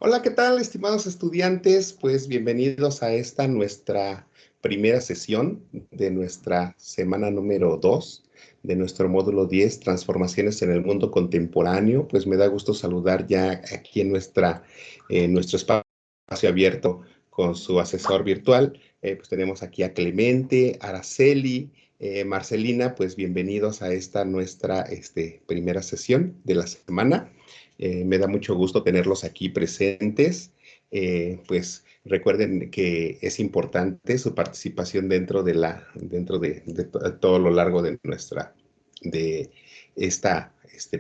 Hola, ¿qué tal, estimados estudiantes? Pues bienvenidos a esta nuestra primera sesión de nuestra semana número 2 de nuestro módulo 10, Transformaciones en el Mundo Contemporáneo. Pues me da gusto saludar ya aquí en nuestro espacio abierto con su asesor virtual. Pues tenemos aquí a Clemente, Araceli, Marcelina. Pues bienvenidos a esta nuestra primera sesión de la semana. Me da mucho gusto tenerlos aquí presentes. Pues recuerden que es importante su participación dentro de todo lo largo de esta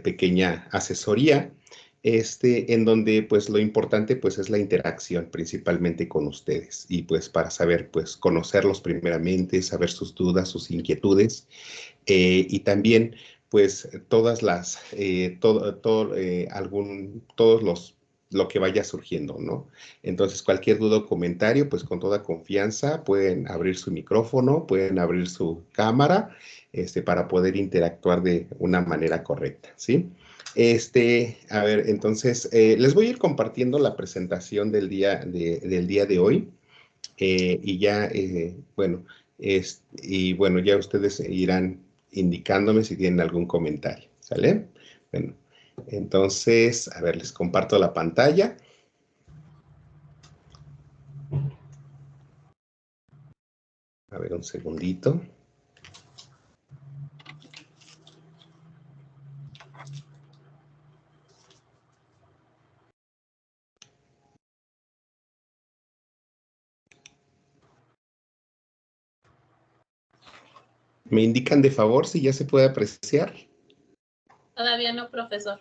pequeña asesoría, en donde pues lo importante pues es la interacción principalmente con ustedes y pues para saber pues conocerlos primeramente, saber sus dudas, sus inquietudes y también pues lo que vaya surgiendo, ¿no? Entonces, cualquier duda o comentario, pues con toda confianza pueden abrir su micrófono, pueden abrir su cámara, para poder interactuar de una manera correcta, ¿sí? A ver, entonces, les voy a ir compartiendo la presentación del día de hoy y ya, y bueno, ya ustedes irán indicándome si tienen algún comentario, ¿sale? Bueno, entonces, a ver, les comparto la pantalla. A ver, un segundito. ¿Me indican de favor si ya se puede apreciar? Todavía no, profesor.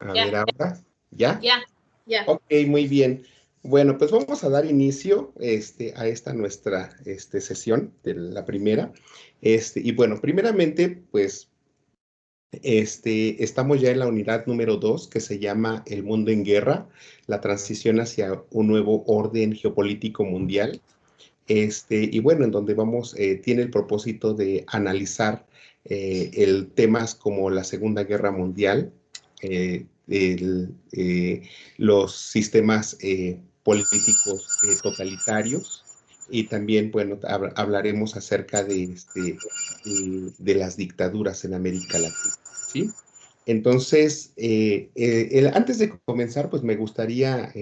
A ver ahora, ¿ya? Ya. Ok, muy bien. Bueno, pues vamos a dar inicio a esta nuestra sesión de la primera. Y bueno, primeramente, pues estamos ya en la unidad número 2 que se llama El mundo en guerra, la transición hacia un nuevo orden geopolítico mundial. Y bueno, en donde tiene el propósito de analizar temas como la Segunda Guerra Mundial, eh, el, los sistemas políticos totalitarios y también, bueno, hablaremos acerca de las dictaduras en América Latina, ¿sí? Entonces, antes de comenzar, pues me gustaría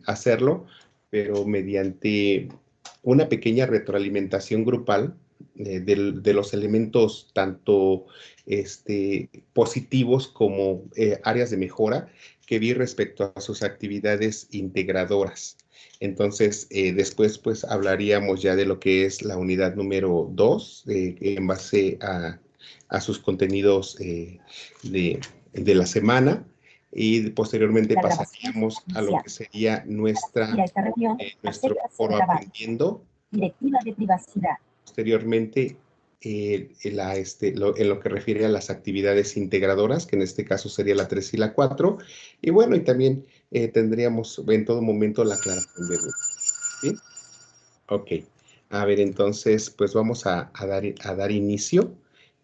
hacerlo, pero mediante una pequeña retroalimentación grupal de los elementos tanto positivos como áreas de mejora que vi respecto a sus actividades integradoras. Entonces, después pues hablaríamos ya de lo que es la unidad número 2 en base a sus contenidos de la semana y posteriormente pasaríamos a lo que sería nuestro foro aprendiendo. Directiva de privacidad. Posteriormente, en lo que refiere a las actividades integradoras, que en este caso sería la 3 y la 4. Y bueno, y también tendríamos en todo momento la aclaración de dudas, ¿sí? Ok. A ver, entonces, pues vamos a dar inicio.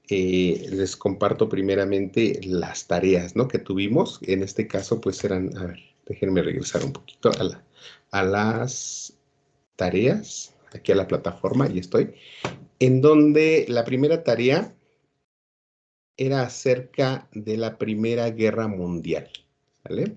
Les comparto primeramente las tareas, ¿no?, que tuvimos. En este caso, pues eran, a ver, déjenme regresar un poquito a las tareas, aquí a la plataforma, y estoy, en donde la primera tarea era acerca de la Primera Guerra Mundial, ¿vale?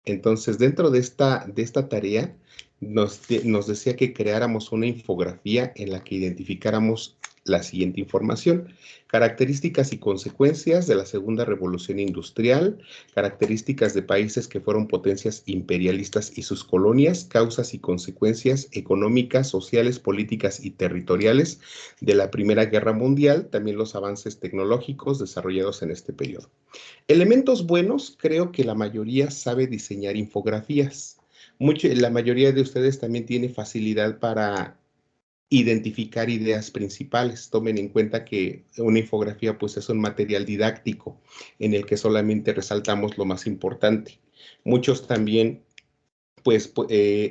Entonces, dentro de esta tarea, nos decía que creáramos una infografía en la que identificáramos la siguiente información: características y consecuencias de la Segunda Revolución Industrial, características de países que fueron potencias imperialistas y sus colonias, causas y consecuencias económicas, sociales, políticas y territoriales de la Primera Guerra Mundial, también los avances tecnológicos desarrollados en este periodo. Elementos buenos, creo que la mayoría sabe diseñar infografías. La mayoría de ustedes también tiene facilidad para identificar ideas principales. Tomen en cuenta que una infografía pues es un material didáctico en el que solamente resaltamos lo más importante. Muchos también pues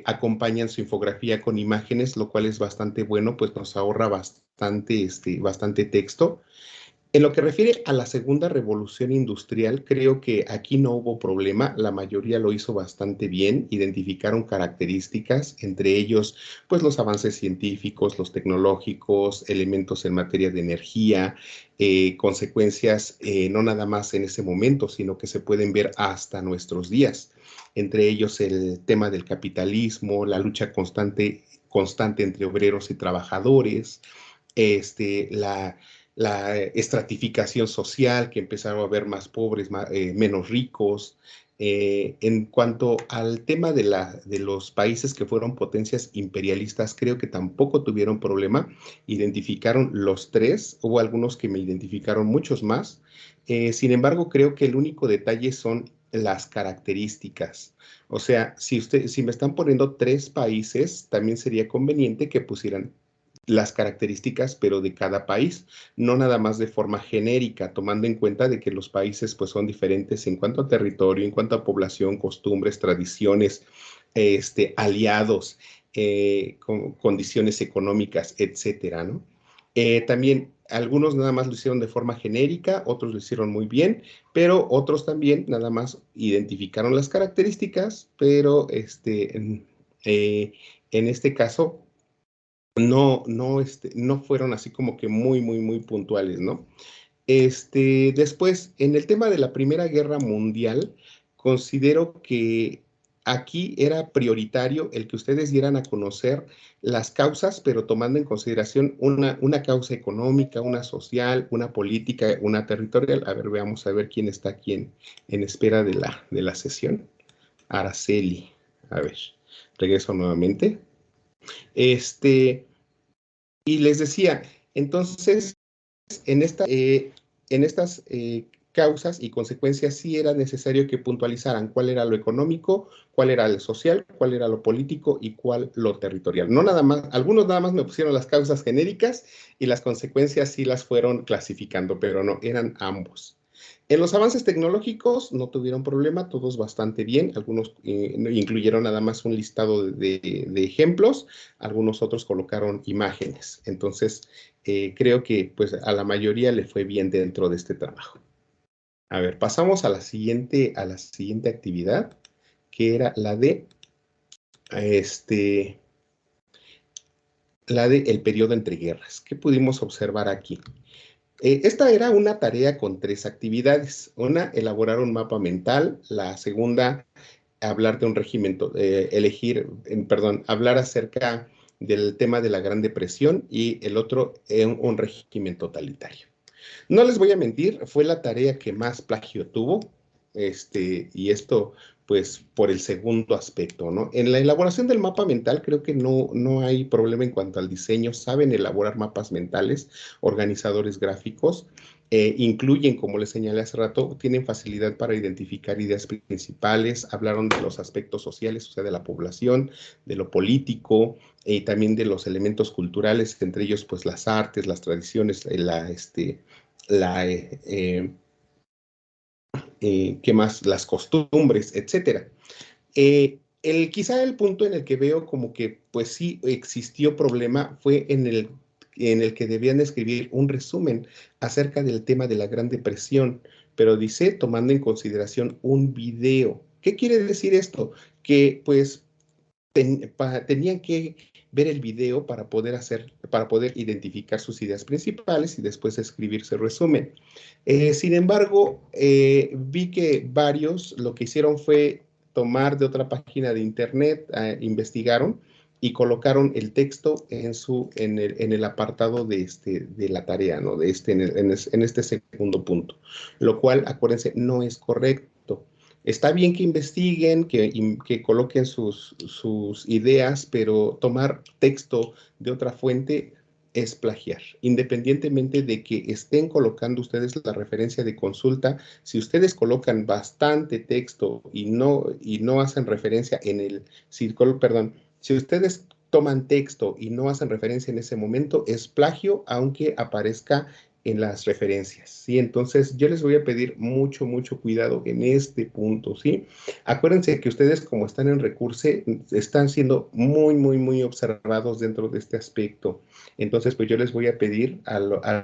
acompañan su infografía con imágenes, lo cual es bastante bueno, pues nos ahorra bastante texto. En lo que refiere a la segunda revolución industrial, creo que aquí no hubo problema, la mayoría lo hizo bastante bien, identificaron características, entre ellos, pues los avances científicos, los tecnológicos, elementos en materia de energía, consecuencias no nada más en ese momento, sino que se pueden ver hasta nuestros días, entre ellos el tema del capitalismo, la lucha constante entre obreros y trabajadores, la estratificación social, que empezaron a haber más pobres, menos ricos. En cuanto al tema de los países que fueron potencias imperialistas, creo que tampoco tuvieron problema. Identificaron los tres, hubo algunos que me identificaron muchos más. Sin embargo, creo que el único detalle son las características. O sea, si me están poniendo tres países, también sería conveniente que pusieran las características, pero de cada país, no nada más de forma genérica, tomando en cuenta de que los países pues son diferentes en cuanto a territorio, en cuanto a población, costumbres, tradiciones, aliados, condiciones económicas, etcétera, ¿no? También algunos nada más lo hicieron de forma genérica, otros lo hicieron muy bien, pero otros también nada más identificaron las características, pero en este caso no fueron así como que muy puntuales, ¿no? Después, en el tema de la Primera Guerra Mundial, considero que aquí era prioritario el que ustedes dieran a conocer las causas, pero tomando en consideración una causa económica, una social, una política, una territorial. A ver, veamos a ver quién está aquí en espera de la sesión. Araceli. A ver, regreso nuevamente. Y les decía, entonces, en estas causas y consecuencias sí era necesario que puntualizaran cuál era lo económico, cuál era lo social, cuál era lo político y cuál lo territorial. No nada más, algunos nada más me pusieron las causas genéricas y las consecuencias sí las fueron clasificando, pero no, eran ambos. En los avances tecnológicos no tuvieron problema, todos bastante bien. Algunos incluyeron nada más un listado de ejemplos, algunos otros colocaron imágenes. Entonces, creo que pues a la mayoría le fue bien dentro de este trabajo. A ver, pasamos a la siguiente actividad, que era la de el periodo entre guerras. ¿Qué pudimos observar aquí? Esta era una tarea con tres actividades. Una, elaborar un mapa mental. La segunda, hablar de un régimen, hablar acerca del tema de la Gran Depresión y el otro, un régimen totalitario. No les voy a mentir, fue la tarea que más plagio tuvo, y esto pues por el segundo aspecto, ¿no? En la elaboración del mapa mental creo que no hay problema en cuanto al diseño, saben elaborar mapas mentales, organizadores gráficos, incluyen, como les señalé hace rato, tienen facilidad para identificar ideas principales, hablaron de los aspectos sociales, o sea, de la población, de lo político, y también de los elementos culturales, entre ellos pues las artes, las tradiciones, ¿qué más? Las costumbres, etcétera. Quizá el punto en el que veo como que pues sí existió problema fue en el que debían escribir un resumen acerca del tema de la Gran Depresión, pero dice tomando en consideración un video. ¿Qué quiere decir esto? Que pues tenían que ver el video para poder identificar sus ideas principales y después escribir su resumen. Sin embargo, vi que varios lo que hicieron fue tomar de otra página de internet, investigaron y colocaron el texto en el apartado de la tarea, ¿no? En este segundo punto, lo cual, acuérdense, no es correcto. Está bien que investiguen, que coloquen sus ideas, pero tomar texto de otra fuente es plagiar. Independientemente de que estén colocando ustedes la referencia de consulta, si ustedes colocan bastante texto y no hacen referencia en el círculo, perdón, si ustedes toman texto y no hacen referencia en ese momento, es plagio, aunque aparezca en las referencias, ¿sí? Entonces, yo les voy a pedir mucho, mucho cuidado en este punto, ¿sí? Acuérdense que ustedes, como están en Recurse, están siendo muy, muy, muy observados dentro de este aspecto. Entonces, pues yo les voy a pedir a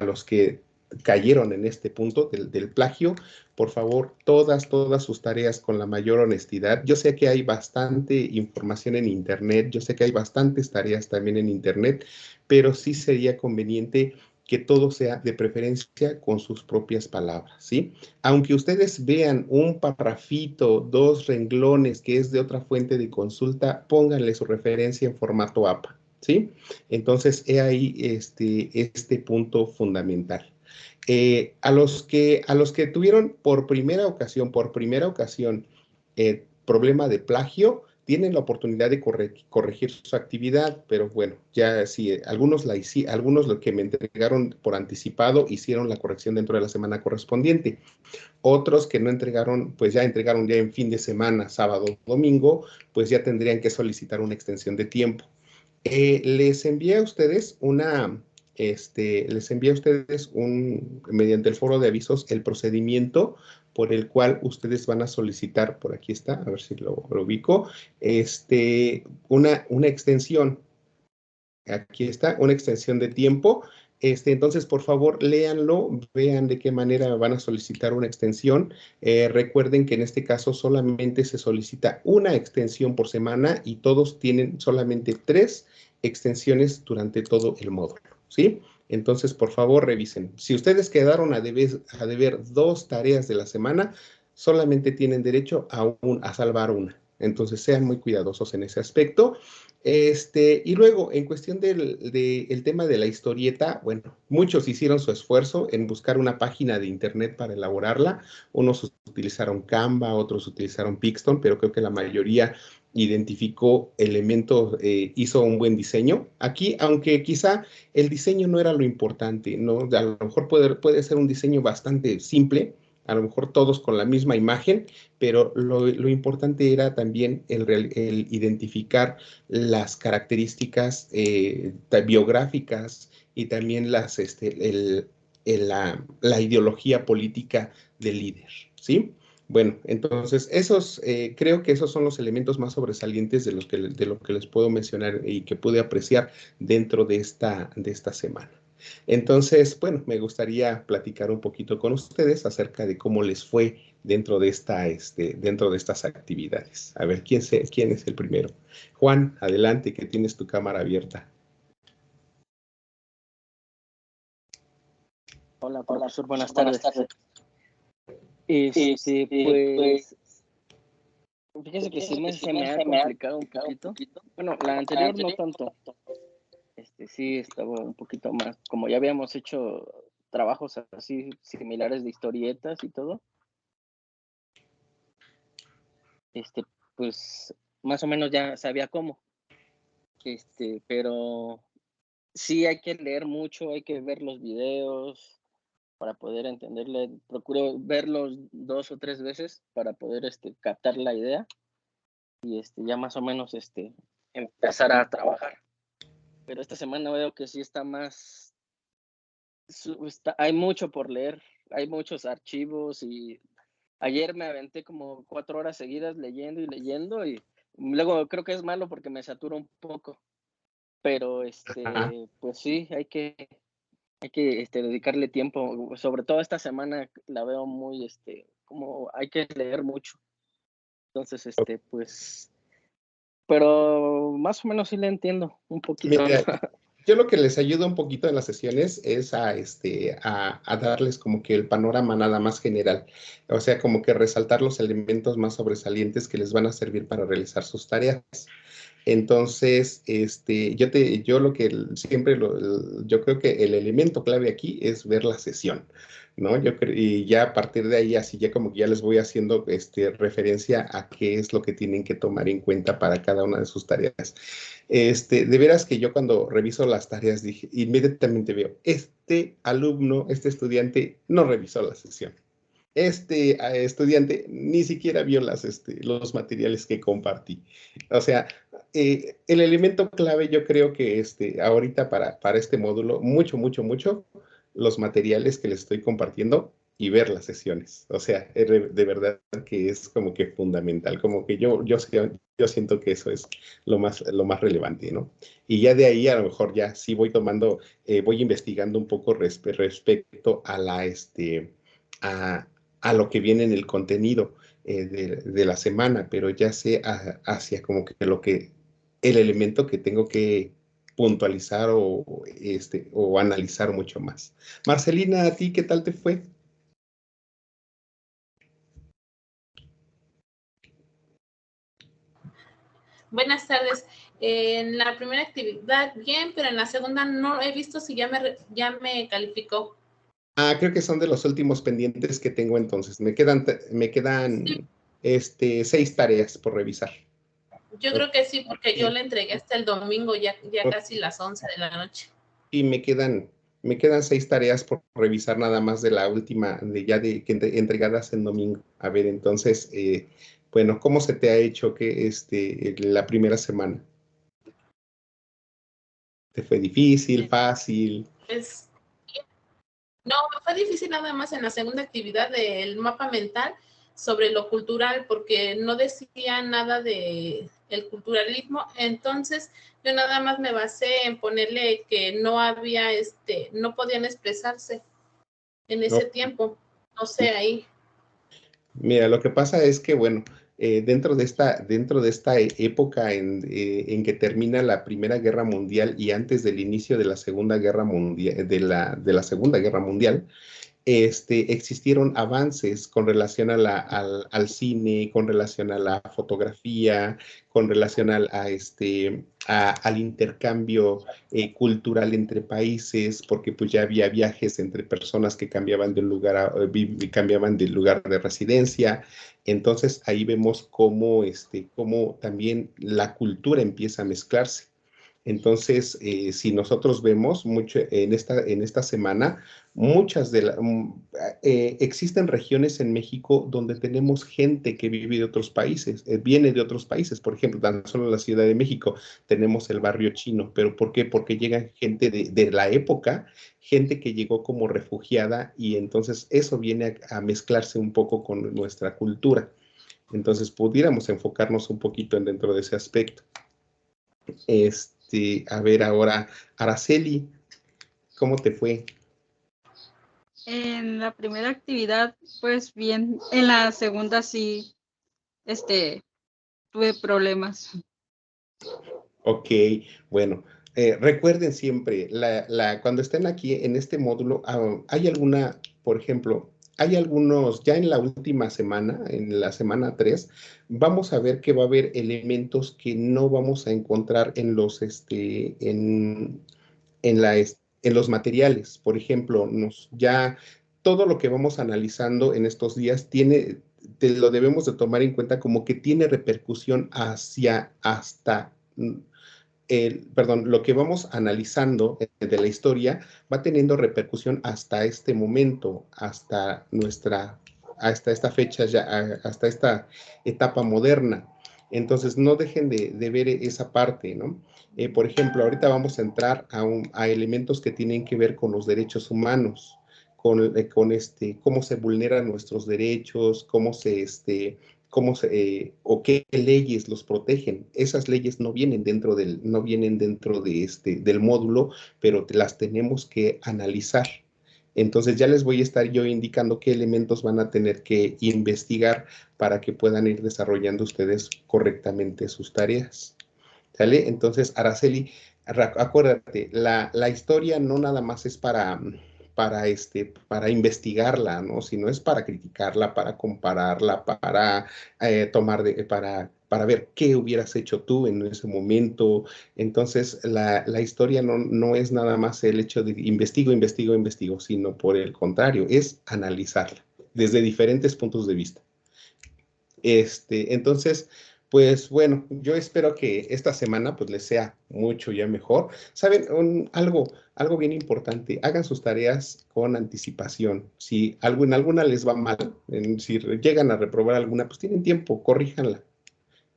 los que cayeron en este punto del plagio, por favor, todas sus tareas con la mayor honestidad. Yo sé que hay bastante información en Internet, yo sé que hay bastantes tareas también en Internet, pero sí sería conveniente que todo sea de preferencia con sus propias palabras, ¿sí? Aunque ustedes vean un parrafito, 2 renglones que es de otra fuente de consulta, pónganle su referencia en formato APA, ¿sí? Entonces, he ahí este punto fundamental. A los que tuvieron por primera ocasión, problema de plagio, tienen la oportunidad de corregir su actividad, pero bueno, ya sí, algunos lo que me entregaron por anticipado hicieron la corrección dentro de la semana correspondiente. Otros que no entregaron, pues ya entregaron ya en fin de semana, sábado, domingo, pues ya tendrían que solicitar una extensión de tiempo. Les envié a ustedes mediante el foro de avisos, el procedimiento por el cual ustedes van a solicitar, por aquí está, a ver si lo ubico, una extensión. Aquí está, una extensión de tiempo. Entonces, por favor, léanlo, vean de qué manera van a solicitar una extensión. Recuerden que en este caso solamente se solicita una extensión por semana y todos tienen solamente 3 extensiones durante todo el módulo, ¿sí? Entonces, por favor, revisen. Si ustedes quedaron a deber 2 tareas de la semana, solamente tienen derecho a salvar una. Entonces, sean muy cuidadosos en ese aspecto. Y luego, en cuestión del tema de la historieta, bueno, muchos hicieron su esfuerzo en buscar una página de internet para elaborarla. Unos utilizaron Canva, otros utilizaron Pixton, pero creo que la mayoría identificó elementos, hizo un buen diseño. Aquí, aunque quizá el diseño no era lo importante, ¿no? A lo mejor puede ser un diseño bastante simple, a lo mejor todos con la misma imagen, pero lo importante era también el identificar las características biográficas y también la ideología política del líder, ¿sí? Bueno, entonces creo que esos son los elementos más sobresalientes de lo que les puedo mencionar y que pude apreciar dentro de esta semana. Entonces, bueno, me gustaría platicar un poquito con ustedes acerca de cómo les fue dentro de estas actividades. A ver, ¿quién es el primero? Juan, adelante, que tienes tu cámara abierta. Hola, profesor, buenas tardes. Pues, fíjese que sí se me ha complicado un poquito. Bueno, la anterior no tanto. Sí estaba un poquito más, como ya habíamos hecho trabajos así similares de historietas y todo. Pues más o menos ya sabía cómo. Pero sí hay que leer mucho, hay que ver los videos para poder entenderle. Procuro verlos 2 o 3 veces para poder captar la idea y ya más o menos empezar a trabajar. Pero esta semana veo que sí está más, hay mucho por leer, hay muchos archivos y ayer me aventé como 4 horas seguidas leyendo y luego creo que es malo porque me saturo un poco, pero pues sí, hay que dedicarle tiempo, sobre todo esta semana la veo muy, como hay que leer mucho. Entonces, pues, pero más o menos sí le entiendo un poquito. Mira, yo lo que les ayuda un poquito en las sesiones es a darles como que el panorama nada más general, o sea, como que resaltar los elementos más sobresalientes que les van a servir para realizar sus tareas. Entonces, yo yo creo que el elemento clave aquí es ver la sesión, ¿no? Y ya a partir de ahí, así ya como que ya les voy haciendo referencia a qué es lo que tienen que tomar en cuenta para cada una de sus tareas. De veras que yo cuando reviso las tareas, inmediatamente veo, este estudiante no revisó la sesión. Estudiante ni siquiera vio los materiales que compartí. O sea, el elemento clave yo creo que ahorita para este módulo, mucho, los materiales que les estoy compartiendo y ver las sesiones. O sea, de verdad que es como que fundamental, como que yo siento que eso es lo más relevante, ¿no? Y ya de ahí a lo mejor ya sí voy tomando, voy investigando un poco respecto a a lo que viene en el contenido de la semana, pero ya sé hacia como que el elemento que tengo que puntualizar o analizar mucho más. Marcelina, ¿a ti qué tal te fue? Buenas tardes. En la primera actividad, bien, pero en la segunda no he visto si ya me calificó. Creo que son de los últimos pendientes que tengo entonces. Me quedan Sí, 6 tareas por revisar. yo creo que sí, porque yo Y, le entregué hasta el domingo, ya casi las 11 de la noche. y me quedan 6 tareas por revisar nada más de la última, entregadas en domingo. A ver, entonces, bueno, ¿cómo se te ha hecho que la primera semana? ¿Te fue difícil, fácil? Pues, no, me fue difícil nada más en la segunda actividad del mapa mental sobre lo cultural, porque no decía nada de el culturalismo, entonces yo nada más me basé en ponerle que no podían expresarse en ese No. tiempo, no sé, ahí. Mira, lo que pasa es que, bueno, dentro de esta época en que termina la Primera Guerra Mundial y antes del inicio de la Segunda Guerra Mundial, de la Segunda Guerra Mundial, existieron avances con relación al cine, con relación a la fotografía, con relación al intercambio cultural entre países, porque pues ya había viajes entre personas que cambiaban cambiaban de lugar de residencia. Entonces ahí vemos cómo también la cultura empieza a mezclarse. Entonces, si nosotros vemos mucho en esta semana, existen regiones en México donde tenemos gente que vive de otros países, viene de otros países. Por ejemplo, tan solo en la Ciudad de México tenemos el barrio chino. ¿Pero por qué? Porque llega gente de la época, gente que llegó como refugiada y entonces eso viene a mezclarse un poco con nuestra cultura. Entonces, pudiéramos enfocarnos un poquito dentro de ese aspecto. A ver ahora, Araceli, ¿cómo te fue? En la primera actividad, pues bien. En la segunda sí, tuve problemas. Ok, bueno, recuerden siempre, cuando estén aquí en este módulo, por ejemplo, hay algunos, ya en la última semana, en la semana 3, vamos a ver que va a haber elementos que no vamos a encontrar en los materiales. Por ejemplo, ya todo lo que vamos analizando en estos días lo debemos de tomar en cuenta como que tiene repercusión perdón, lo que vamos analizando de la historia va teniendo repercusión hasta este momento, hasta esta fecha, hasta esta etapa moderna. Entonces, no dejen de ver esa parte, ¿no? Por ejemplo, ahorita vamos a entrar a elementos que tienen que ver con los derechos humanos, cómo se vulneran nuestros derechos, o qué leyes los protegen. Esas leyes no vienen dentro del módulo, pero las tenemos que analizar. Entonces ya les voy a estar yo indicando qué elementos van a tener que investigar para que puedan ir desarrollando ustedes correctamente sus tareas. ¿Sale? Entonces, Araceli, acuérdate, la historia no nada más es para investigarla, ¿no? Sino es para criticarla, para compararla, para ver qué hubieras hecho tú en ese momento. Entonces, la historia no es nada más el hecho de investigo, sino por el contrario, es analizarla desde diferentes puntos de vista. Entonces, pues bueno, yo espero que esta semana pues les sea mucho ya mejor. ¿Saben? Algo bien importante, hagan sus tareas con anticipación. Si en alguna les va mal, si llegan a reprobar alguna, pues tienen tiempo, corríjanla.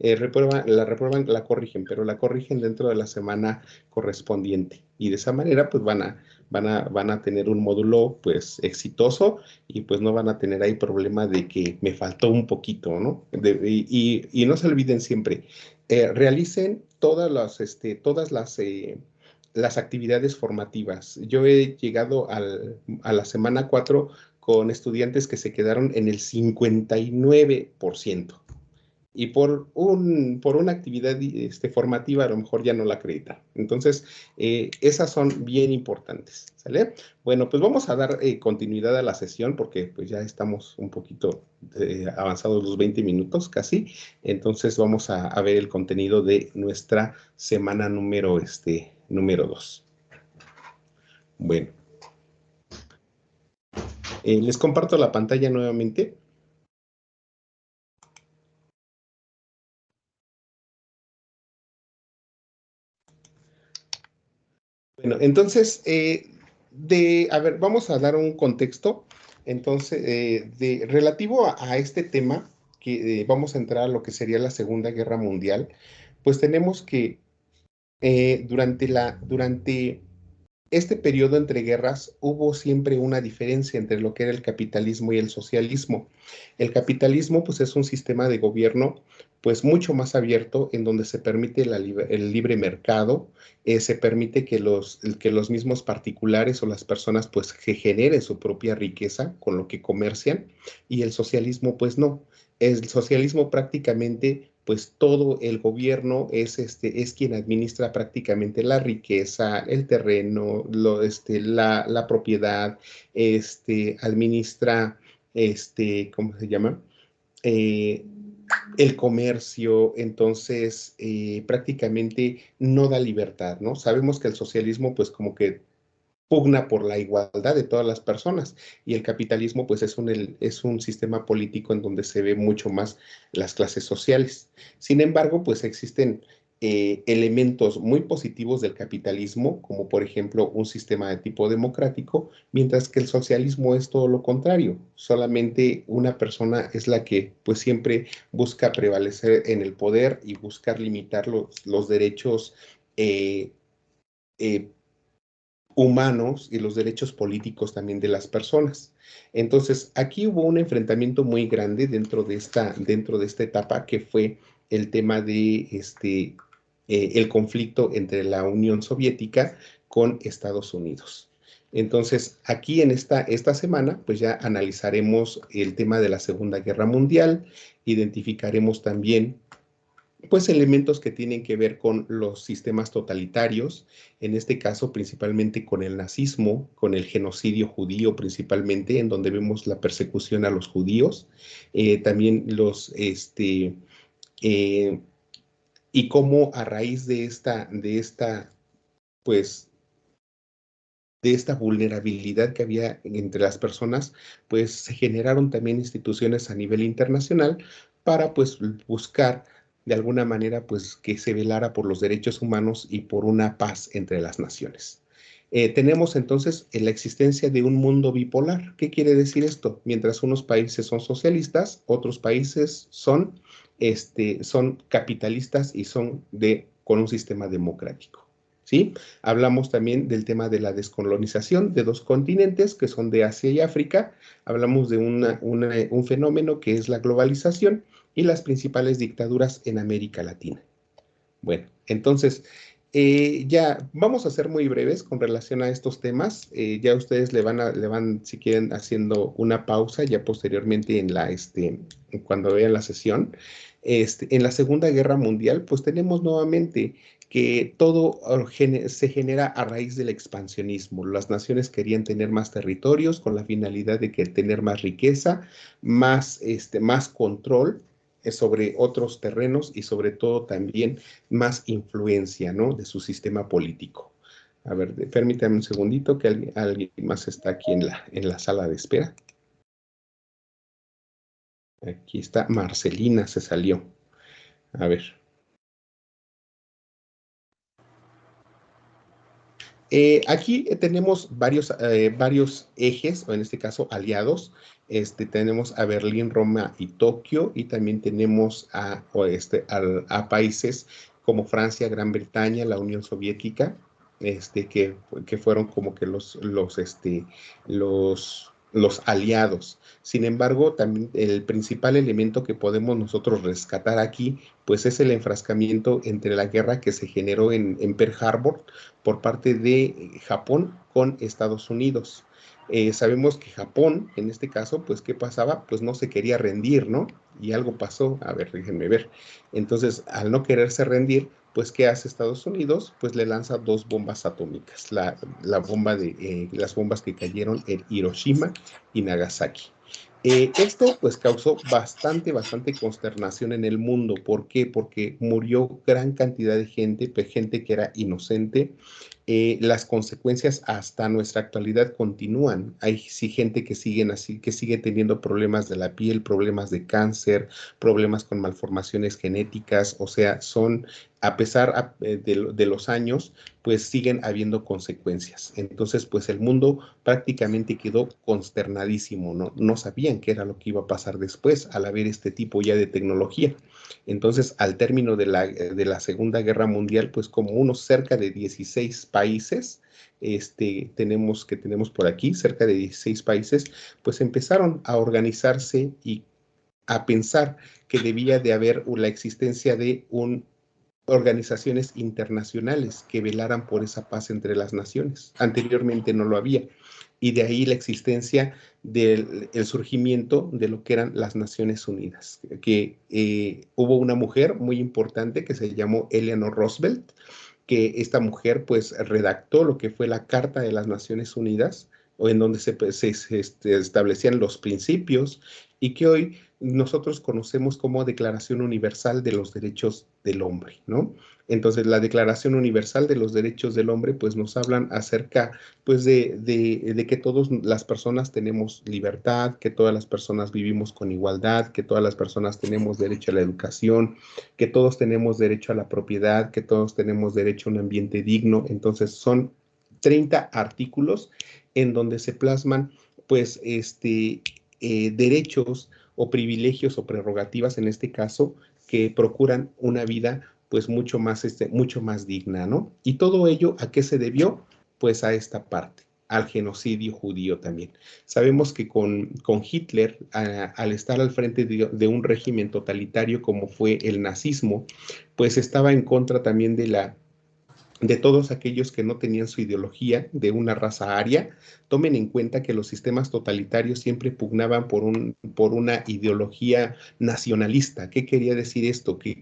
la reprueban, la corrigen, pero la corrigen dentro de la semana correspondiente. Y de esa manera, pues van a tener un módulo, pues, exitoso y pues no van a tener ahí problema de que me faltó un poquito, ¿no? Y no se olviden siempre, realicen todas las actividades formativas. Yo he llegado a la semana 4 con estudiantes que se quedaron en el 59% y por una actividad formativa a lo mejor ya no la acreditan. Entonces, esas son bien importantes, ¿sale? Bueno, pues vamos a dar continuidad a la sesión porque pues ya estamos un poquito avanzados los 20 minutos casi. Entonces, vamos a ver el contenido de nuestra semana número 2. Bueno, les comparto la pantalla nuevamente. Bueno, entonces, a ver, vamos a dar un contexto. Entonces, relativo a este tema, que vamos a entrar a lo que sería la Segunda Guerra Mundial, pues tenemos que durante este periodo entre guerras hubo siempre una diferencia entre lo que era el capitalismo y el socialismo. El capitalismo, pues, es un sistema de gobierno, pues, mucho más abierto, en donde se permite el libre mercado, se permite que los mismos particulares o las personas, pues, que generen su propia riqueza con lo que comercian, y el socialismo, pues, no. El socialismo prácticamente, pues todo el gobierno es quien administra prácticamente la riqueza, el terreno, la propiedad, administra, ¿cómo se llama? Eh, el comercio, entonces prácticamente no da libertad, ¿no? Sabemos que el socialismo, pues como que pugna por la igualdad de todas las personas y el capitalismo pues es un sistema político en donde se ve mucho más las clases sociales. Sin embargo, pues existen elementos muy positivos del capitalismo, como por ejemplo un sistema de tipo democrático, mientras que el socialismo es todo lo contrario. Solamente una persona es la que pues siempre busca prevalecer en el poder y buscar limitar los derechos eh, eh, humanos y los derechos políticos también de las personas. Entonces, aquí hubo un enfrentamiento muy grande dentro de esta etapa, que fue el tema de el conflicto entre la Unión Soviética con Estados Unidos. Entonces, aquí en esta semana, pues ya analizaremos el tema de la Segunda Guerra Mundial, identificaremos también pues elementos que tienen que ver con los sistemas totalitarios, en este caso principalmente con el nazismo, con el genocidio judío principalmente, en donde vemos la persecución a los judíos, también eh, y cómo a raíz pues, de esta vulnerabilidad que había entre las personas, pues se generaron también instituciones a nivel internacional para pues buscar de alguna manera pues que se velara por los derechos humanos y por una paz entre las naciones. Tenemos entonces la existencia de un mundo bipolar. ¿Qué quiere decir esto? Mientras unos países son socialistas, otros países son capitalistas y con un sistema democrático. ¿Sí? Hablamos también del tema de la descolonización de dos continentes que son de Asia y África. Hablamos de un fenómeno que es la globalización y las principales dictaduras en América Latina. Bueno, entonces, ya vamos a ser muy breves con relación a estos temas. Ya ustedes le van, si quieren, haciendo una pausa ya posteriormente cuando vean la sesión. En la Segunda Guerra Mundial, pues tenemos nuevamente que todo se genera a raíz del expansionismo. Las naciones querían tener más territorios con la finalidad de tener más riqueza, más control sobre otros terrenos y sobre todo también más influencia, ¿no? De su sistema político. A ver, permítame un segundito que alguien más está aquí en la sala de espera. Aquí está, Marcelina se salió. A ver. Aquí tenemos varios ejes, o en este caso aliados, tenemos a Berlín, Roma y Tokio, y también tenemos a países como Francia, Gran Bretaña, la Unión Soviética, que fueron como que los aliados. Sin embargo, también el principal elemento que podemos nosotros rescatar aquí, pues es el enfrascamiento entre la guerra que se generó en Pearl Harbor por parte de Japón con Estados Unidos. Sabemos que Japón, en este caso, pues, ¿qué pasaba? Pues no se quería rendir, ¿no? Y algo pasó, a ver, déjenme ver. Entonces, al no quererse rendir, pues, ¿qué hace Estados Unidos? Pues le lanza 2 bombas atómicas, las bombas que cayeron en Hiroshima y Nagasaki. Esto, pues, causó bastante consternación en el mundo. ¿Por qué? Porque murió gran cantidad de gente, gente que era inocente. Las consecuencias hasta nuestra actualidad continúan. Hay sí gente que sigue teniendo problemas de la piel, problemas de cáncer, problemas con malformaciones genéticas, o sea, a pesar de los años, pues siguen habiendo consecuencias. Entonces, pues el mundo prácticamente quedó consternadísimo, ¿no? No sabían qué era lo que iba a pasar después al haber este tipo ya de tecnología. Entonces, al término de la Segunda Guerra Mundial, pues como unos cerca de 16 países, tenemos por aquí, cerca de 16 países, pues empezaron a organizarse y a pensar que debía de haber la existencia de organizaciones internacionales que velaran por esa paz entre las naciones. Anteriormente no lo había. Y de ahí la existencia del surgimiento de lo que eran las Naciones Unidas, que hubo una mujer muy importante que se llamó Eleanor Roosevelt, que esta mujer pues redactó lo que fue la Carta de las Naciones Unidas, o en donde se establecían los principios y que hoy nosotros conocemos como Declaración Universal de los Derechos del Hombre, ¿no? Entonces, la Declaración Universal de los Derechos del Hombre, pues nos hablan acerca, pues, de que todas las personas tenemos libertad, que todas las personas vivimos con igualdad, que todas las personas tenemos derecho a la educación, que todos tenemos derecho a la propiedad, que todos tenemos derecho a un ambiente digno. Entonces, son 30 artículos en donde se plasman, pues, derechos o privilegios o prerrogativas, en este caso, que procuran una vida pues mucho más digna, ¿no? Y todo ello, ¿a qué se debió? Pues a esta parte, al genocidio judío también. Sabemos que con Hitler, al estar al frente de un régimen totalitario como fue el nazismo, pues estaba en contra también de todos aquellos que no tenían su ideología de una raza aria. Tomen en cuenta que los sistemas totalitarios siempre pugnaban por una ideología nacionalista. ¿Qué quería decir esto? Que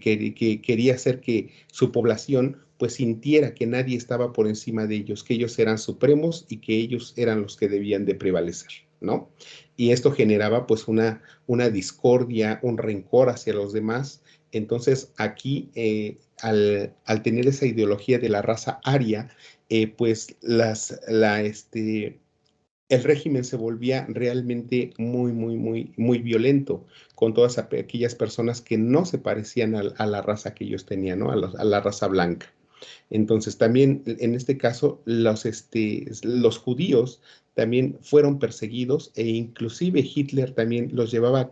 quería hacer que su población pues sintiera que nadie estaba por encima de ellos, que ellos eran supremos y que ellos eran los que debían de prevalecer, ¿no? Y esto generaba pues una discordia, un rencor hacia los demás. Entonces aquí al tener esa ideología de la raza aria, pues el régimen se volvía realmente muy violento con todas aquellas personas que no se parecían a la raza que ellos tenían, ¿no? A la raza blanca. Entonces, también en este caso, los judíos también fueron perseguidos e inclusive Hitler también los llevaba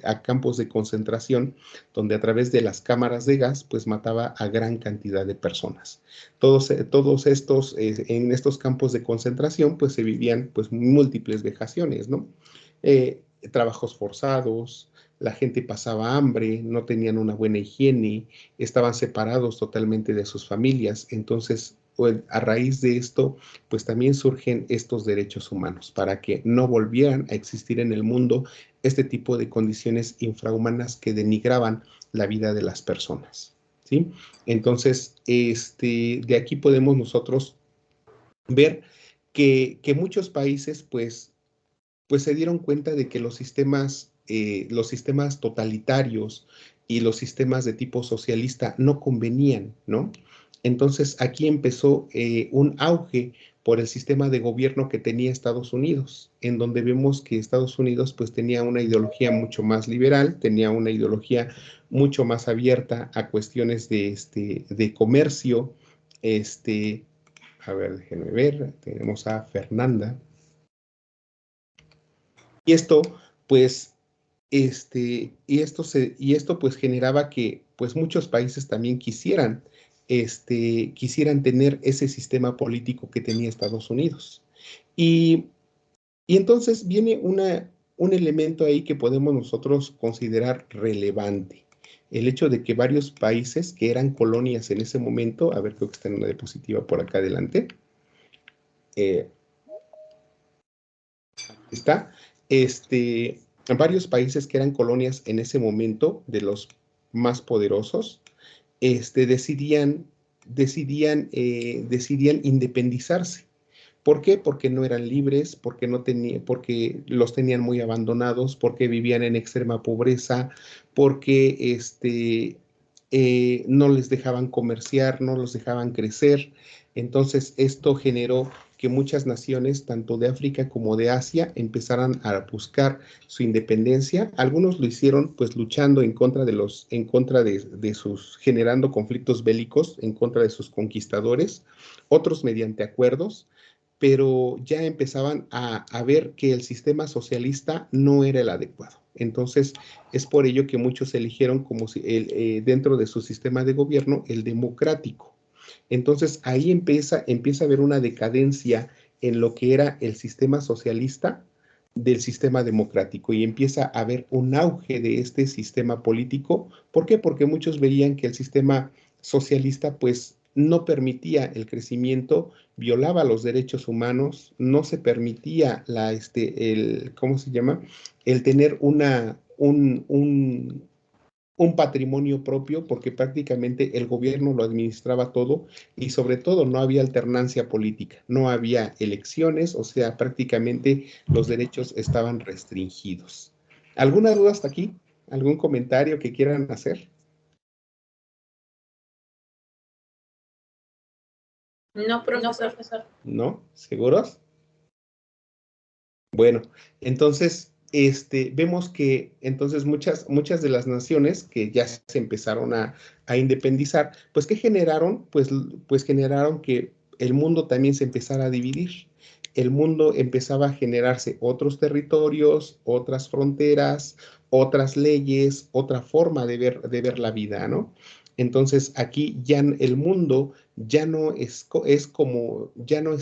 a campos de concentración, donde a través de las cámaras de gas, pues mataba a gran cantidad de personas. Todos estos, en estos campos de concentración, pues se vivían pues múltiples vejaciones, ¿no? Trabajos forzados, la gente pasaba hambre, no tenían una buena higiene, estaban separados totalmente de sus familias. Entonces, a raíz de esto, pues también surgen estos derechos humanos para que no volvieran a existir en el mundo este tipo de condiciones infrahumanas que denigraban la vida de las personas, ¿sí? Entonces, de aquí podemos nosotros ver que muchos países, pues se dieron cuenta de que los sistemas totalitarios y los sistemas de tipo socialista no convenían, ¿no? Entonces aquí empezó un auge por el sistema de gobierno que tenía Estados Unidos, en donde vemos que Estados Unidos pues tenía una ideología mucho más liberal, tenía una ideología mucho más abierta a cuestiones de comercio. A ver, déjenme ver, tenemos a Fernanda. Y esto pues, y esto pues generaba que pues muchos países también quisieran tener ese sistema político que tenía Estados Unidos. Y, y entonces viene un elemento ahí que podemos nosotros considerar relevante. El hecho de que varios países que eran colonias en ese momento, a ver, creo que está en una diapositiva por acá adelante, está, varios países que eran colonias en ese momento, de los más poderosos, decidían independizarse. ¿Por qué? Porque no eran libres, porque los tenían muy abandonados, porque vivían en extrema pobreza, porque no les dejaban comerciar, no los dejaban crecer. Entonces, esto generó que muchas naciones, tanto de África como de Asia, empezaran a buscar su independencia. Algunos lo hicieron pues luchando generando conflictos bélicos en contra de sus conquistadores, otros mediante acuerdos, pero ya empezaban a ver que el sistema socialista no era el adecuado. Entonces, es por ello que muchos eligieron dentro de su sistema de gobierno el democrático. Entonces, ahí empieza a haber una decadencia en lo que era el sistema socialista del sistema democrático y empieza a haber un auge de este sistema político. ¿Por qué? Porque muchos veían que el sistema socialista pues no permitía el crecimiento, violaba los derechos humanos, no se permitía ¿cómo se llama? El tener un patrimonio propio, porque prácticamente el gobierno lo administraba todo y sobre todo no había alternancia política, no había elecciones, o sea, prácticamente los derechos estaban restringidos. ¿Alguna duda hasta aquí? ¿Algún comentario que quieran hacer? No, profesor. ¿No? ¿Seguros? Bueno, entonces, vemos que entonces muchas de las naciones que ya se empezaron a independizar, pues ¿qué generaron? Pues generaron que el mundo también se empezara a dividir. El mundo empezaba a generarse otros territorios, otras fronteras, otras leyes, otra forma de ver la vida, ¿no? Entonces aquí ya el mundo ya no ya no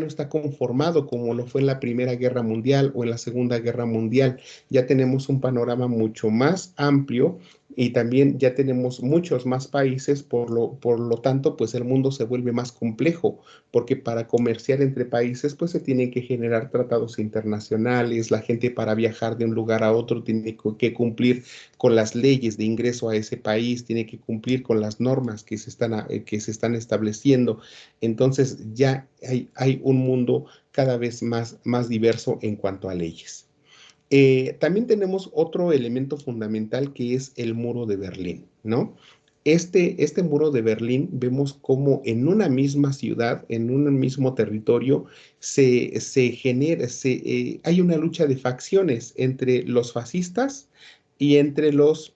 está conformado como lo fue en la Primera Guerra Mundial o en la Segunda Guerra Mundial. Ya tenemos un panorama mucho más amplio y también ya tenemos muchos más países, por lo tanto, pues el mundo se vuelve más complejo, porque para comerciar entre países, pues se tienen que generar tratados internacionales, la gente para viajar de un lugar a otro tiene que cumplir con las leyes de ingreso a ese país, tiene que cumplir con las normas que se están estableciendo. Entonces ya hay un mundo cada vez más diverso en cuanto a leyes. También tenemos otro elemento fundamental que es el muro de Berlín, ¿no? Este muro de Berlín vemos cómo en una misma ciudad, en un mismo territorio, hay una lucha de facciones entre los fascistas y entre los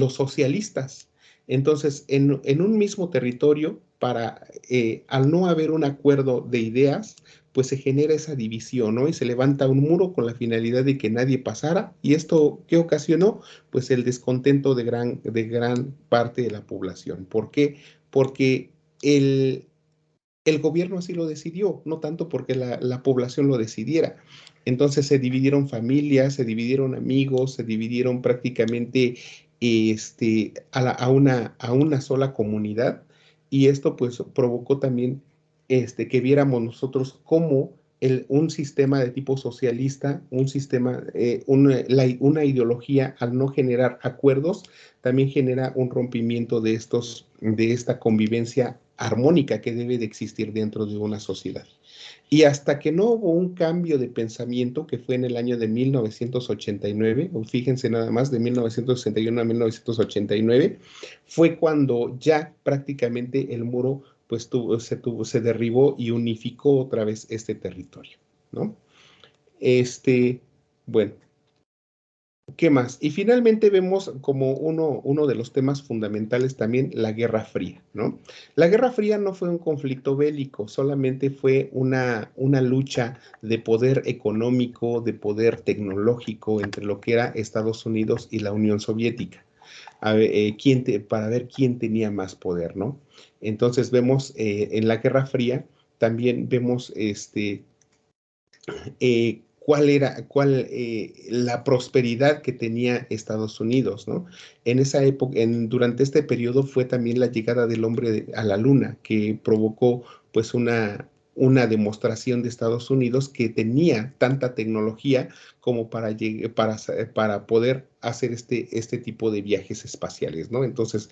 socialistas. Entonces, en un mismo territorio, al no haber un acuerdo de ideas, pues se genera esa división, ¿no? Y se levanta un muro con la finalidad de que nadie pasara. ¿Y esto qué ocasionó? Pues el descontento de gran parte de la población. ¿Por qué? Porque el gobierno así lo decidió, no tanto porque la población lo decidiera. Entonces se dividieron familias, se dividieron amigos, se dividieron prácticamente a una sola comunidad, y esto pues provocó también que viéramos nosotros cómo un sistema de tipo socialista, una ideología, al no generar acuerdos, también genera un rompimiento de esta convivencia armónica que debe de existir dentro de una sociedad. Y hasta que no hubo un cambio de pensamiento, que fue en el año de 1989, fíjense nada más, de 1961 a 1989, fue cuando ya prácticamente el muro pues se derribó y unificó otra vez este territorio, ¿no? Bueno, ¿Qué más? Y finalmente vemos como uno de los temas fundamentales también la Guerra Fría, ¿no? La Guerra Fría no fue un conflicto bélico, solamente fue una lucha de poder económico, de poder tecnológico entre lo que era Estados Unidos y la Unión Soviética, para ver quién tenía más poder, ¿no? Entonces vemos en la Guerra Fría, también vemos la prosperidad que tenía Estados Unidos, ¿no? En esa época, durante este periodo fue también la llegada del hombre a la luna, que provocó pues una demostración de Estados Unidos que tenía tanta tecnología como para poder hacer este tipo de viajes espaciales, ¿no? Entonces,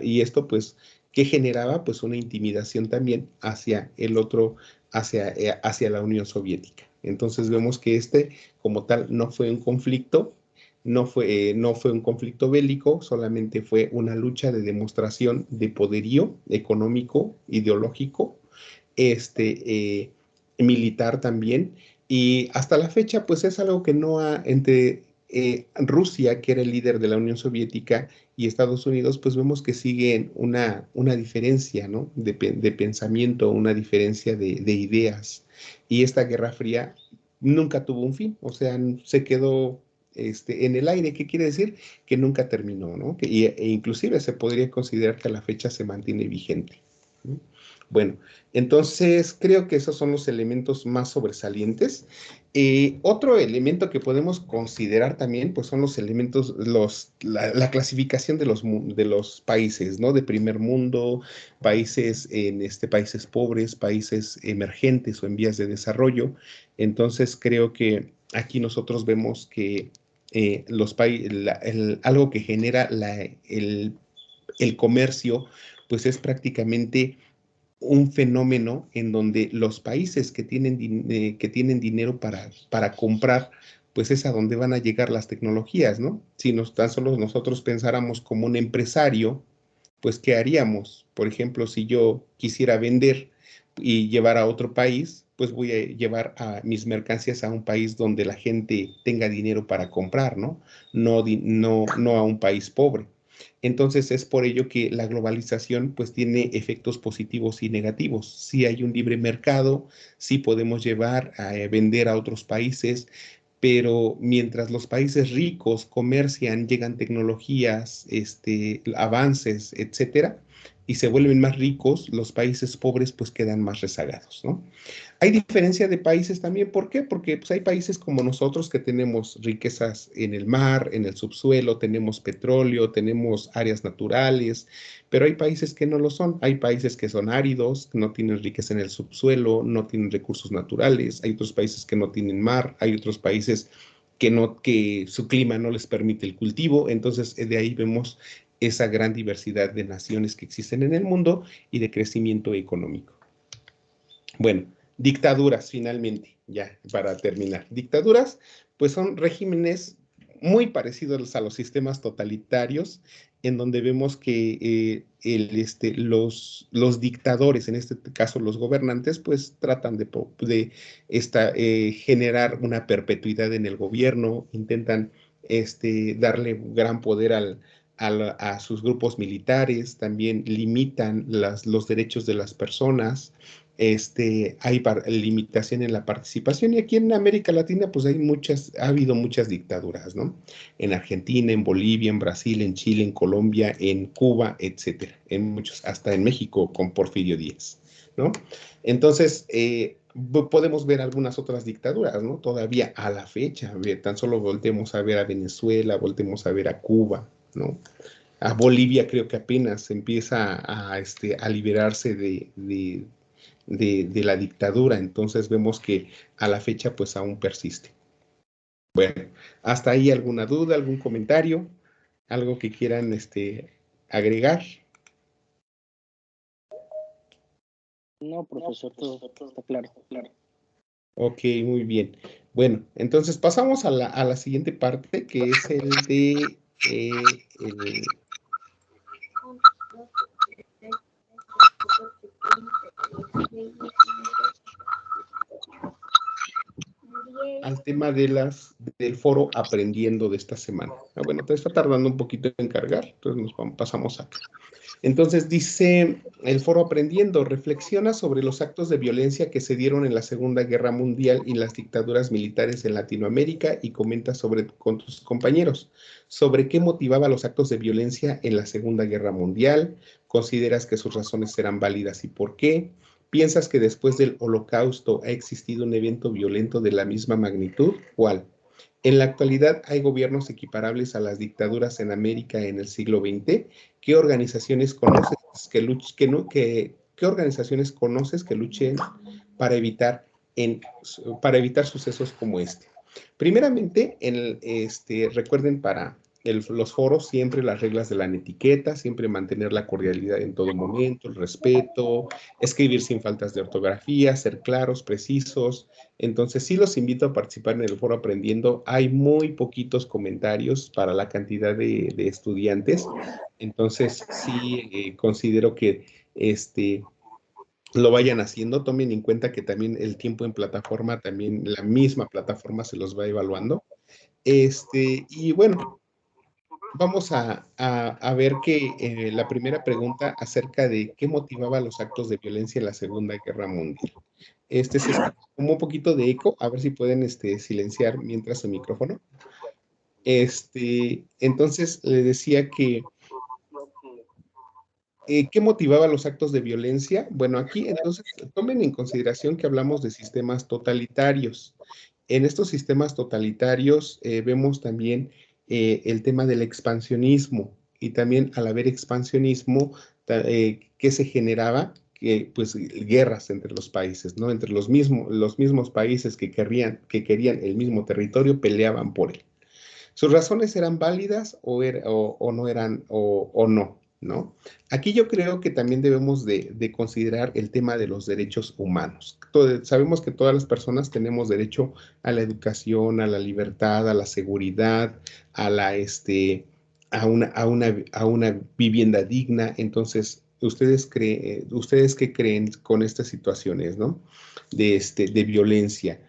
y esto pues, ¿qué generaba? Pues una intimidación también hacia el otro, hacia la Unión Soviética. Entonces vemos que como tal, no fue un conflicto, no fue un conflicto bélico, solamente fue una lucha de demostración de poderío económico, ideológico, militar también, y hasta la fecha, pues es algo que no ha, entre Rusia, que era el líder de la Unión Soviética, y Estados Unidos, pues vemos que siguen una diferencia, ¿no? De pensamiento, una diferencia de ideas. Y esta Guerra Fría nunca tuvo un fin, o sea, se quedó en el aire. ¿Qué quiere decir? Que nunca terminó, ¿no? E inclusive se podría considerar que a la fecha se mantiene vigente, ¿no? Bueno, entonces creo que esos son los elementos más sobresalientes. Otro elemento que podemos considerar también, pues son los elementos, la clasificación de los países, ¿no? De primer mundo, países pobres, países emergentes o en vías de desarrollo. Entonces creo que aquí nosotros vemos que algo que genera el comercio, pues es prácticamente un fenómeno en donde los países que tienen dinero para comprar, pues es a donde van a llegar las tecnologías, ¿no? Si tan solo nosotros pensáramos como un empresario, pues ¿qué haríamos? Por ejemplo, si yo quisiera vender y llevar a otro país, pues voy a llevar a mis mercancías a un país donde la gente tenga dinero para comprar, ¿no? No a un país pobre. Entonces es por ello que la globalización pues tiene efectos positivos y negativos. Si hay un libre mercado, sí podemos llevar a vender a otros países, pero mientras los países ricos comercian, llegan tecnologías, avances, etcétera, y se vuelven más ricos, los países pobres pues quedan más rezagados, ¿no? Hay diferencia de países también. ¿Por qué? Porque pues, hay países como nosotros que tenemos riquezas en el mar, en el subsuelo, tenemos petróleo, tenemos áreas naturales, pero hay países que no lo son. Hay países que son áridos, no tienen riqueza en el subsuelo, no tienen recursos naturales. Hay otros países que no tienen mar, hay otros países que su clima no les permite el cultivo. Entonces, de ahí vemos esa gran diversidad de naciones que existen en el mundo y de crecimiento económico. Bueno, dictaduras, finalmente, ya para terminar. Dictaduras, pues son regímenes muy parecidos a los sistemas totalitarios, en donde vemos que los dictadores, en este caso los gobernantes, pues tratan de generar una perpetuidad en el gobierno, intentan darle gran poder a sus grupos militares, también limitan los derechos de las personas. Hay limitación en la participación, y aquí en América Latina pues ha habido muchas dictaduras, ¿no? En Argentina, en Bolivia, en Brasil, en Chile, en Colombia, en Cuba, etcétera, hasta en México con Porfirio Díaz, ¿no? Entonces, podemos ver algunas otras dictaduras, ¿no? Todavía a la fecha, tan solo voltemos a ver a Venezuela, voltemos a ver a Cuba, ¿no? A Bolivia creo que apenas empieza a liberarse de la dictadura. Entonces vemos que a la fecha pues aún persiste. Bueno, hasta ahí alguna duda, algún comentario, algo que quieran agregar. No, profesor, todo está claro. Ok, muy bien. Bueno, entonces pasamos a la siguiente parte, que es el de al tema de las del foro aprendiendo de esta semana. Bueno, te está tardando un poquito en cargar, entonces pasamos acá. Entonces dice el foro aprendiendo, reflexiona sobre los actos de violencia que se dieron en la Segunda Guerra Mundial y las dictaduras militares en Latinoamérica y comenta con tus compañeros sobre qué motivaba los actos de violencia en la Segunda Guerra Mundial, consideras que sus razones eran válidas y por qué, piensas que después del Holocausto ha existido un evento violento de la misma magnitud, ¿cuál? En la actualidad hay gobiernos equiparables a las dictaduras en América en el siglo XX. ¿Qué organizaciones conoces ¿qué organizaciones conoces que luchen para evitar, para evitar sucesos como este? Primeramente, recuerden los foros siempre las reglas de la etiqueta, siempre mantener la cordialidad en todo momento, el respeto, escribir sin faltas de ortografía, ser claros, precisos. Entonces, sí los invito a participar en el foro aprendiendo. Hay muy poquitos comentarios para la cantidad de estudiantes. Entonces, sí considero que lo vayan haciendo. Tomen en cuenta que también el tiempo en plataforma, también la misma plataforma se los va evaluando. Y bueno, vamos a ver que la primera pregunta acerca de qué motivaba los actos de violencia en la Segunda Guerra Mundial. Se escucha como un poquito de eco, a ver si pueden silenciar mientras el micrófono. Entonces, le decía que ¿qué motivaba los actos de violencia? Bueno, aquí entonces tomen en consideración que hablamos de sistemas totalitarios. En estos sistemas totalitarios vemos también el tema del expansionismo y también al haber expansionismo, ¿qué se generaba? Pues guerras entre los países, ¿no? Entre los mismos países que querían el mismo territorio peleaban por él. ¿Sus razones eran válidas o no eran o no? ¿No? Aquí yo creo que también debemos de considerar el tema de los derechos humanos. Sabemos que todas las personas tenemos derecho a la educación, a la libertad, a la seguridad, a una vivienda digna. Entonces, ¿ustedes qué creen con estas situaciones, ¿no? De violencia.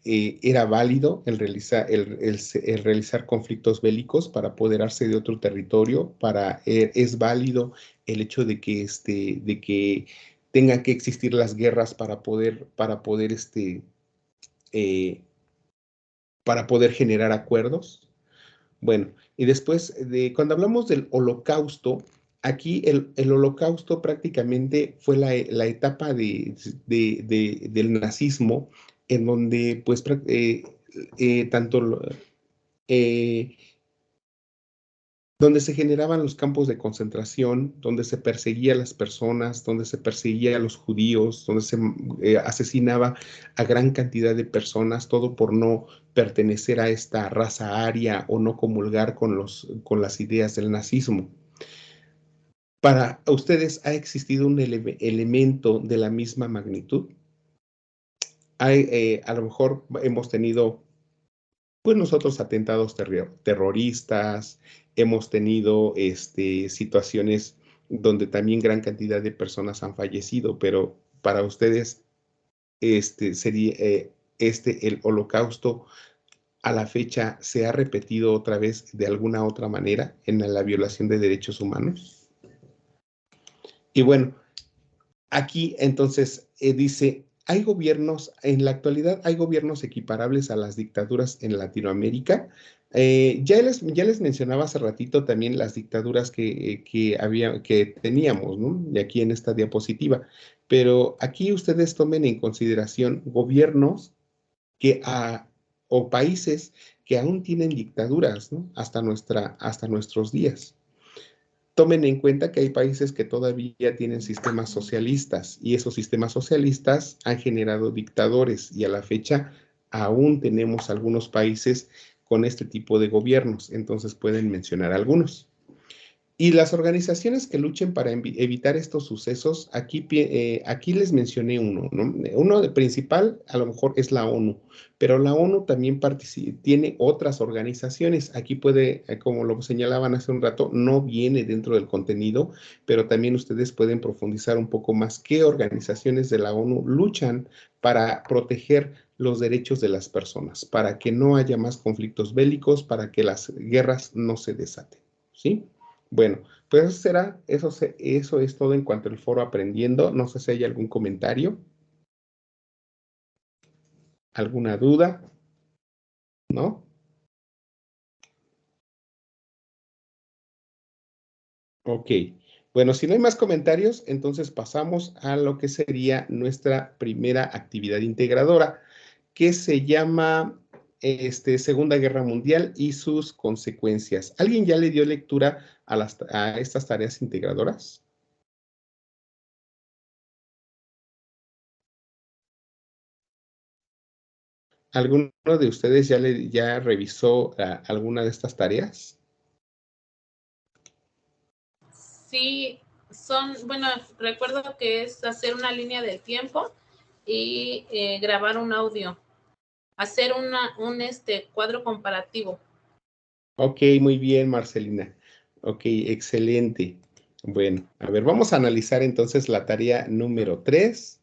Era válido el realizar conflictos bélicos para apoderarse de otro territorio, es válido el hecho de que tengan que existir las guerras para poder generar acuerdos. Bueno, y después, cuando hablamos del holocausto, aquí el holocausto prácticamente fue la etapa del nazismo, en donde pues donde se generaban los campos de concentración, donde se perseguía a las personas, donde se perseguía a los judíos, donde se asesinaba a gran cantidad de personas, todo por no pertenecer a esta raza aria o no comulgar con las ideas del nazismo. ¿Para ustedes ha existido un elemento de la misma magnitud? A lo mejor hemos tenido pues nosotros atentados terroristas, hemos tenido situaciones donde también gran cantidad de personas han fallecido, pero para ustedes sería el holocausto a la fecha se ha repetido otra vez de alguna otra manera en la violación de derechos humanos. Y bueno, aquí entonces dice, en la actualidad hay gobiernos equiparables a las dictaduras en Latinoamérica. Ya les mencionaba hace ratito también las dictaduras que teníamos, ¿no? Y aquí en esta diapositiva. Pero aquí ustedes tomen en consideración gobiernos o países que aún tienen dictaduras, ¿no? Hasta nuestros días. Tomen en cuenta que hay países que todavía tienen sistemas socialistas y esos sistemas socialistas han generado dictadores y a la fecha aún tenemos algunos países con este tipo de gobiernos, entonces pueden mencionar algunos. Y las organizaciones que luchen para evitar estos sucesos, aquí les mencioné uno, ¿no? Uno de principal a lo mejor es la ONU, pero la ONU también tiene otras organizaciones. Aquí puede, como lo señalaban hace un rato, no viene dentro del contenido, pero también ustedes pueden profundizar un poco más qué organizaciones de la ONU luchan para proteger los derechos de las personas, para que no haya más conflictos bélicos, para que las guerras no se desaten, ¿sí? Bueno, pues eso es todo en cuanto al foro aprendiendo. No sé si hay algún comentario, alguna duda, ¿no? Ok. Bueno, si no hay más comentarios, entonces pasamos a lo que sería nuestra primera actividad integradora, que se llama Segunda Guerra Mundial y sus consecuencias. ¿Alguien ya le dio lectura a estas tareas integradoras? ¿Alguno de ustedes ya revisó alguna de estas tareas? Sí, bueno, recuerdo que es hacer una línea del tiempo y grabar un audio, hacer un cuadro comparativo. Ok, muy bien, Marcelina. Ok, excelente. Bueno, a ver, vamos a analizar entonces la tarea número 3,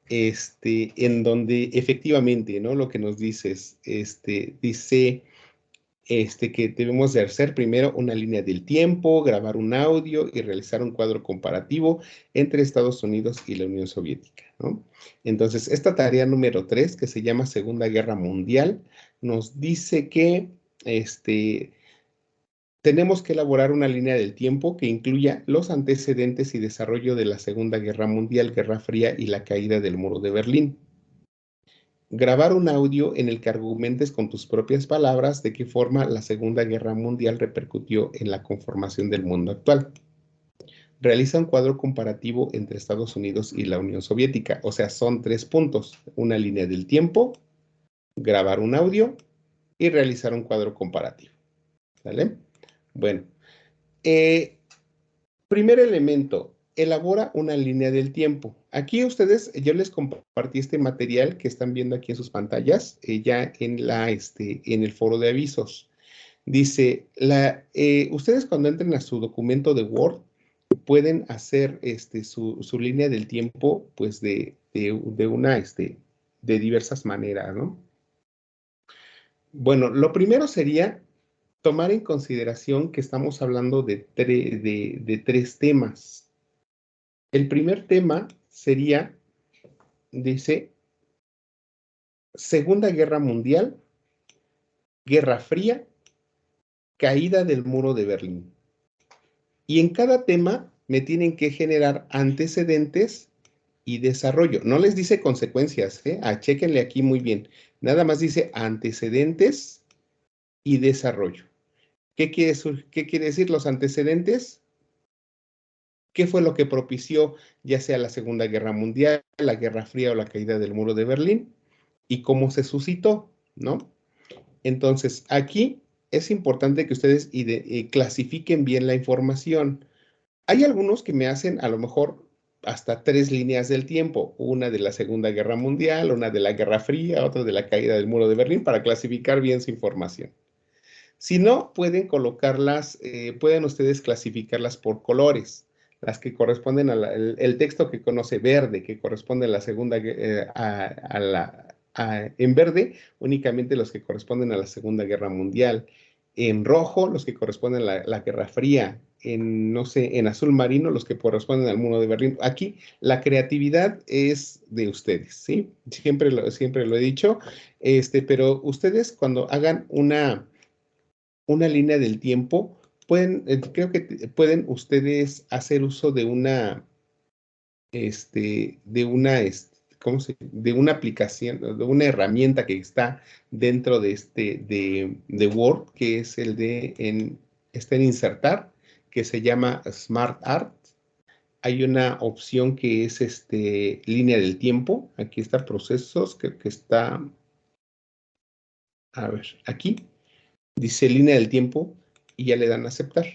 en donde efectivamente, ¿no? Lo que nos dices, dice que debemos de hacer primero una línea del tiempo, grabar un audio y realizar un cuadro comparativo entre Estados Unidos y la Unión Soviética, ¿no? Entonces, esta tarea número 3, que se llama Segunda Guerra Mundial, nos dice que tenemos que elaborar una línea del tiempo que incluya los antecedentes y desarrollo de la Segunda Guerra Mundial, Guerra Fría y la caída del Muro de Berlín. Grabar un audio en el que argumentes con tus propias palabras de qué forma la Segunda Guerra Mundial repercutió en la conformación del mundo actual. Realiza un cuadro comparativo entre Estados Unidos y la Unión Soviética. O sea, son 3 puntos. Una línea del tiempo, grabar un audio y realizar un cuadro comparativo. ¿Vale? Bueno. Primer elemento, elabora una línea del tiempo. Aquí ustedes, yo les compartí este material que están viendo aquí en sus pantallas, ya en el foro de avisos. Dice, ustedes cuando entren a su documento de Word, pueden hacer su línea del tiempo, pues de diversas maneras, ¿no? Bueno, lo primero sería tomar en consideración que estamos hablando de 3 temas. El primer tema sería, dice, Segunda Guerra Mundial, Guerra Fría, caída del Muro de Berlín. Y en cada tema me tienen que generar antecedentes y desarrollo. No les dice consecuencias, ¿eh? Chéquenle aquí muy bien. Nada más dice antecedentes y desarrollo. ¿Qué quiere decir los antecedentes? ¿Qué fue lo que propició ya sea la Segunda Guerra Mundial, la Guerra Fría o la caída del Muro de Berlín? Y cómo se suscitó, ¿no? Entonces, aquí es importante que ustedes clasifiquen bien la información. Hay algunos que me hacen a lo mejor hasta 3 líneas del tiempo, una de la Segunda Guerra Mundial, una de la Guerra Fría, otra de la caída del Muro de Berlín, para clasificar bien su información. Si no, pueden colocarlas, pueden ustedes clasificarlas por colores. Las que corresponden el texto que conoce verde, que corresponde a la segunda, en verde, únicamente los que corresponden a la Segunda Guerra Mundial. En rojo, los que corresponden a la Guerra Fría. No sé, en azul marino, los que corresponden al Muro de Berlín. Aquí, la creatividad es de ustedes, ¿sí? Siempre lo he dicho, pero ustedes cuando hagan una línea del tiempo, creo que pueden ustedes hacer uso de de una aplicación, de una herramienta que está dentro de Word, que es está en insertar, que se llama Smart Art. Hay una opción que es línea del tiempo. Aquí está procesos, que está, a ver, aquí dice línea del tiempo y ya le dan a aceptar.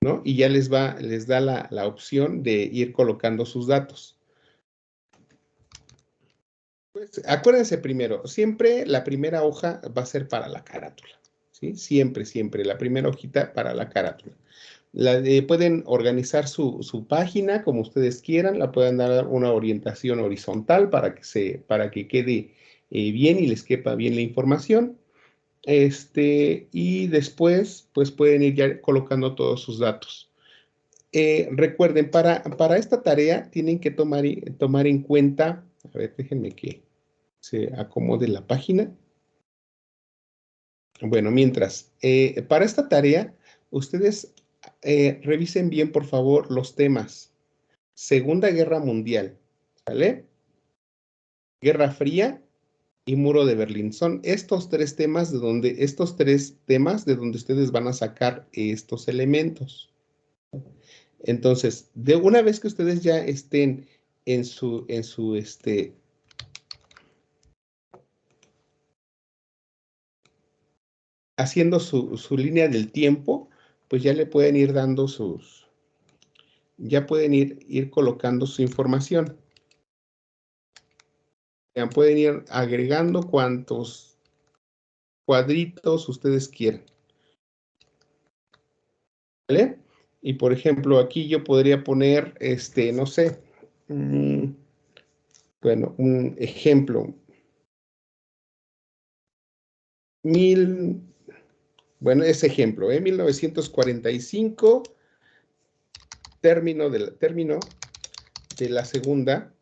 ¿no? Y ya les da la opción de ir colocando sus datos. Pues acuérdense primero, siempre la primera hoja va a ser para la carátula, ¿sí? Siempre, siempre, la primera hojita para la carátula. Pueden organizar su página como ustedes quieran, la pueden dar una orientación horizontal para que quede bien y les quepa bien la información. Y después, pues pueden ir ya colocando todos sus datos. Recuerden, para esta tarea tienen que tomar en cuenta, a ver, déjenme que se acomode la página. Bueno, mientras, para esta tarea, ustedes revisen bien, por favor, los temas. Segunda Guerra Mundial, ¿vale? Guerra Fría y Muro de Berlín. Son estos tres temas de donde ustedes van a sacar estos elementos. Entonces, de una vez que ustedes ya estén haciendo su línea del tiempo, pues ya le pueden ir dando ya pueden ir colocando su información. Ya pueden ir agregando cuantos cuadritos ustedes quieran. ¿Vale? Y por ejemplo, aquí yo podría poner, no sé, bueno, un ejemplo. Bueno, ese ejemplo, 1945, término de la Segunda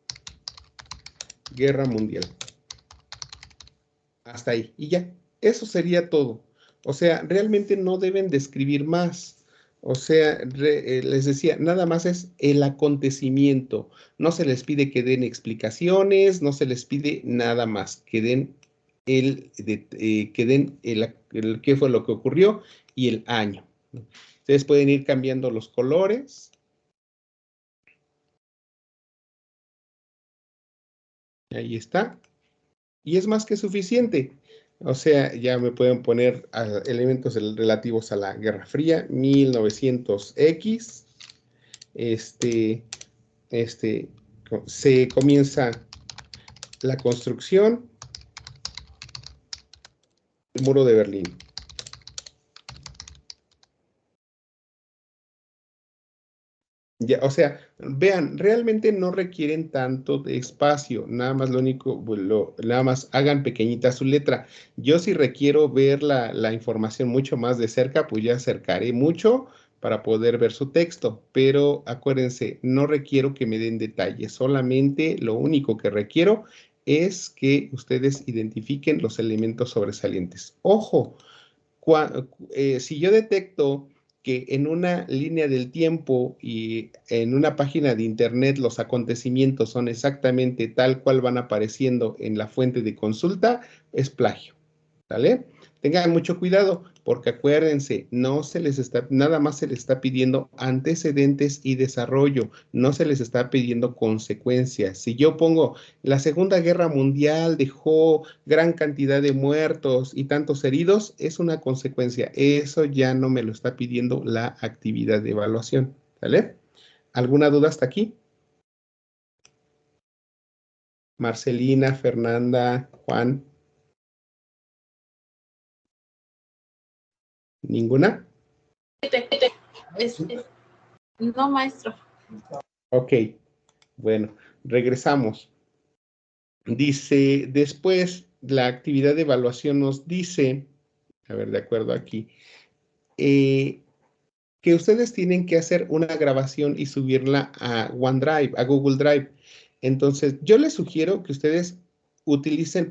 Guerra Mundial. Hasta ahí, y ya. Eso sería todo. O sea, realmente no deben de escribir más. O sea, les decía, nada más es el acontecimiento. No se les pide que den explicaciones, no se les pide nada más, que den qué fue lo que ocurrió y el año. Ustedes pueden ir cambiando los colores. Ahí está. Y es más que suficiente. O sea, ya me pueden poner elementos relativos a la Guerra Fría, 1900X. Se comienza la construcción del muro de Berlín. Ya, o sea, vean, realmente no requieren tanto de espacio, nada más nada más hagan pequeñita su letra. Yo si requiero ver la información mucho más de cerca, pues ya acercaré mucho para poder ver su texto, pero acuérdense, no requiero que me den detalles, solamente lo único que requiero es que ustedes identifiquen los elementos sobresalientes. Ojo, si yo detecto que en una línea del tiempo y en una página de internet los acontecimientos son exactamente tal cual van apareciendo en la fuente de consulta, es plagio, ¿vale? Tengan mucho cuidado porque acuérdense, nada más se les está pidiendo antecedentes y desarrollo, no se les está pidiendo consecuencias. Si yo pongo la Segunda Guerra Mundial dejó gran cantidad de muertos y tantos heridos, es una consecuencia. Eso ya no me lo está pidiendo la actividad de evaluación, ¿vale? ¿Alguna duda hasta aquí? Marcelina, Fernanda, Juan. ¿Ninguna? No, maestro. Ok, bueno, regresamos. Dice, después la actividad de evaluación nos dice, a ver, de acuerdo aquí, que ustedes tienen que hacer una grabación y subirla a OneDrive, a Google Drive. Entonces, yo les sugiero que ustedes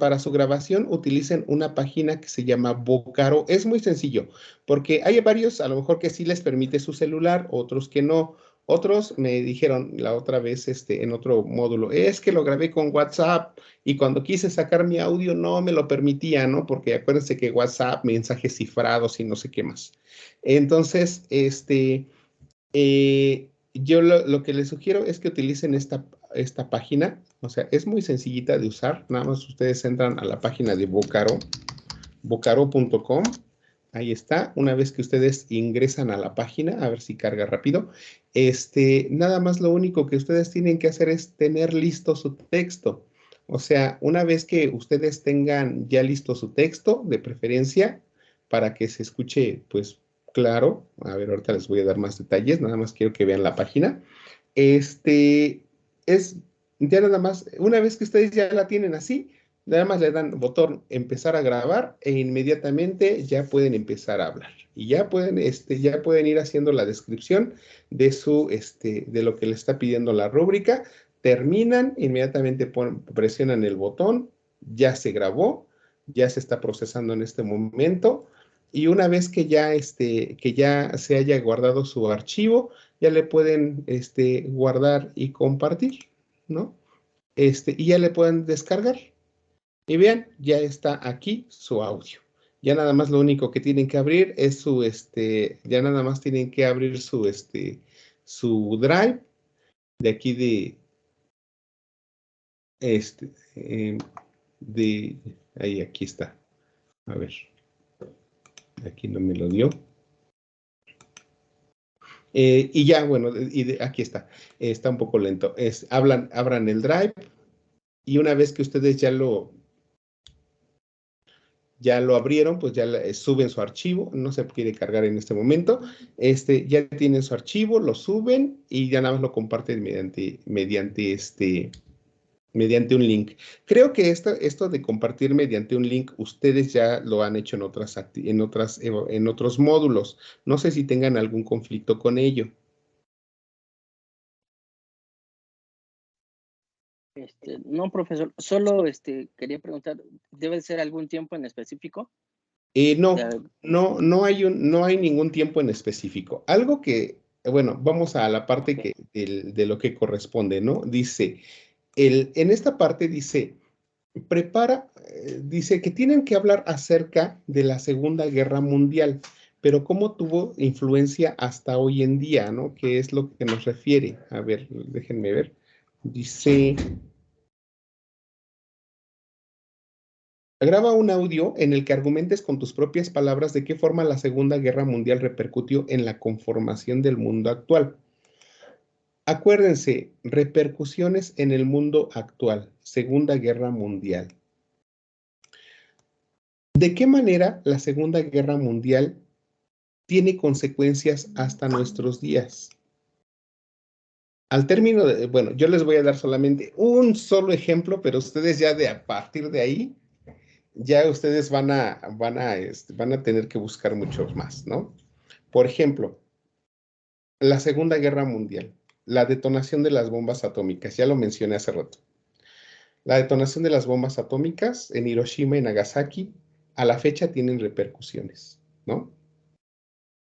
para su grabación, utilicen una página que se llama Vocaro. Es muy sencillo, porque hay varios, a lo mejor que sí les permite su celular, otros que no. Otros me dijeron la otra vez en otro módulo, es que lo grabé con WhatsApp y cuando quise sacar mi audio no me lo permitía, ¿no? Porque acuérdense que WhatsApp, mensajes cifrados y no sé qué más. Entonces, yo lo que les sugiero es que utilicen esta página. O sea, es muy sencillita de usar. Nada más ustedes entran a la página de Vocaro, vocaro.com. Ahí está. Una vez que ustedes ingresan a la página, a ver si carga rápido, nada más lo único que ustedes tienen que hacer es tener listo su texto. O sea, una vez que ustedes tengan ya listo su texto, de preferencia, para que se escuche, pues, claro. A ver, ahorita les voy a dar más detalles, nada más quiero que vean la página. Es ya nada más, una vez que ustedes ya la tienen así, nada más le dan botón empezar a grabar e inmediatamente ya pueden empezar a hablar. Y ya pueden ir haciendo la descripción de de lo que le está pidiendo la rúbrica. Terminan, inmediatamente presionan el botón, ya se grabó, ya se está procesando en este momento. Y una vez que ya se haya guardado su archivo, ya le pueden guardar y compartir, ¿no? Y ya le pueden descargar. Y vean, ya está aquí su audio. Ya nada más lo único que tienen que abrir es ya nada más tienen que abrir su drive de aquí este, eh, ahí, aquí está. A ver, aquí no me lo dio. Y ya, bueno, aquí está. Está un poco lento. Abran el drive y una vez que ustedes ya lo abrieron, pues ya suben su archivo, no se quiere cargar en este momento, ya tienen su archivo, lo suben y ya nada más lo comparten mediante un link. Creo que esto de compartir mediante un link, ustedes ya lo han hecho en otros módulos. No sé si tengan algún conflicto con ello. No, profesor, solo quería preguntar, ¿debe ser algún tiempo en específico? No hay ningún tiempo en específico. Algo que, bueno, vamos a la parte Ok. de lo que corresponde, ¿no? Dice, en esta parte dice, dice que tienen que hablar acerca de la Segunda Guerra Mundial, pero cómo tuvo influencia hasta hoy en día, ¿no? ¿Qué es lo que nos refiere? A ver, déjenme ver. Dice, graba un audio en el que argumentes con tus propias palabras de qué forma la Segunda Guerra Mundial repercutió en la conformación del mundo actual. Acuérdense, repercusiones en el mundo actual, Segunda Guerra Mundial. ¿De qué manera la Segunda Guerra Mundial tiene consecuencias hasta nuestros días? Al término bueno, yo les voy a dar solamente un solo ejemplo, pero ustedes ya a partir de ahí, ya ustedes van a tener que buscar muchos más, ¿no? Por ejemplo, la Segunda Guerra Mundial, la detonación de las bombas atómicas, ya lo mencioné hace rato. La detonación de las bombas atómicas en Hiroshima y Nagasaki, a la fecha tienen repercusiones, ¿no?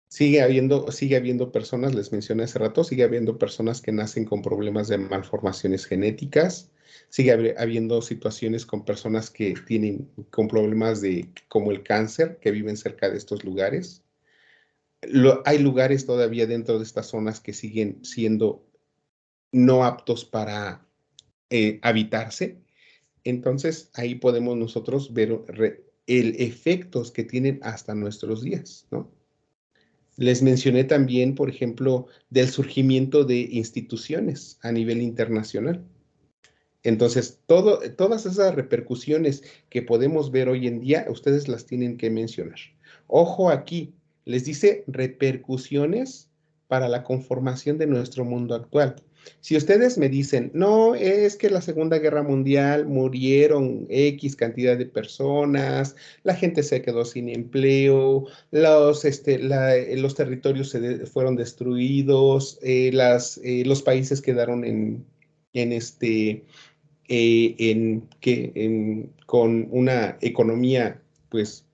Sigue habiendo personas, les mencioné hace rato, sigue habiendo personas que nacen con problemas de malformaciones genéticas, sigue habiendo situaciones con personas que tienen con problemas como el cáncer, que viven cerca de estos lugares. Hay lugares todavía dentro de estas zonas que siguen siendo no aptos para habitarse. Entonces, ahí podemos nosotros ver el efectos que tienen hasta nuestros días, ¿no? Les mencioné también, por ejemplo, del surgimiento de instituciones a nivel internacional. Entonces, todas esas repercusiones que podemos ver hoy en día, ustedes las tienen que mencionar. Ojo aquí, les dice repercusiones para la conformación de nuestro mundo actual. Si ustedes me dicen, no, es que la Segunda Guerra Mundial murieron X cantidad de personas, la gente se quedó sin empleo, los territorios fueron destruidos, los países quedaron con una economía, pues,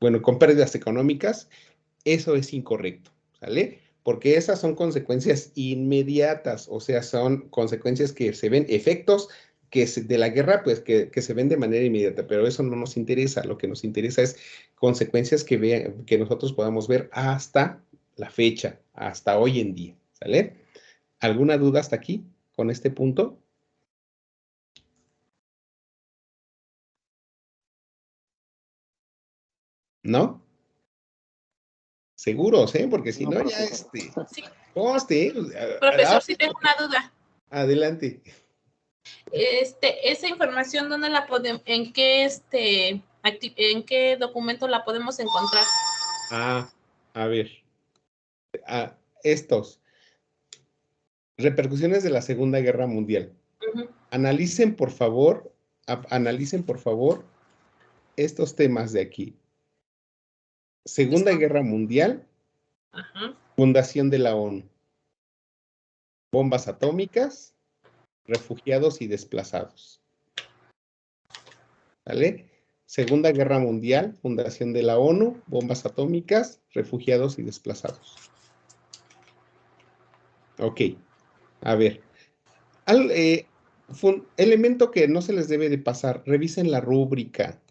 bueno, con pérdidas económicas, eso es incorrecto, ¿sale? Porque esas son consecuencias inmediatas, o sea, son consecuencias que se ven, efectos de la guerra, pues, que se ven de manera inmediata, pero eso no nos interesa. Lo que nos interesa es consecuencias que nosotros podamos ver hasta la fecha, hasta hoy en día, ¿sale? ¿Alguna duda hasta aquí con este punto? ¿No? Seguros, ¿eh? Porque si No, no, ya profesor. Sí, conste, profesor, sí tengo una duda. adelante. Esa información, ¿dónde la podemos, en qué en qué documento la podemos encontrar? A ver, estos, repercusiones de la Segunda Guerra Mundial. Ujú. Analicen, por favor, estos temas de aquí. Segunda ¿Listo? Guerra Mundial, Ajá. fundación de la ONU, bombas atómicas, refugiados y desplazados. ¿Vale? Segunda Guerra Mundial, fundación de la ONU, bombas atómicas, refugiados y desplazados. Ok, a ver. Elemento que no se les debe de pasar, revisen la rúbrica.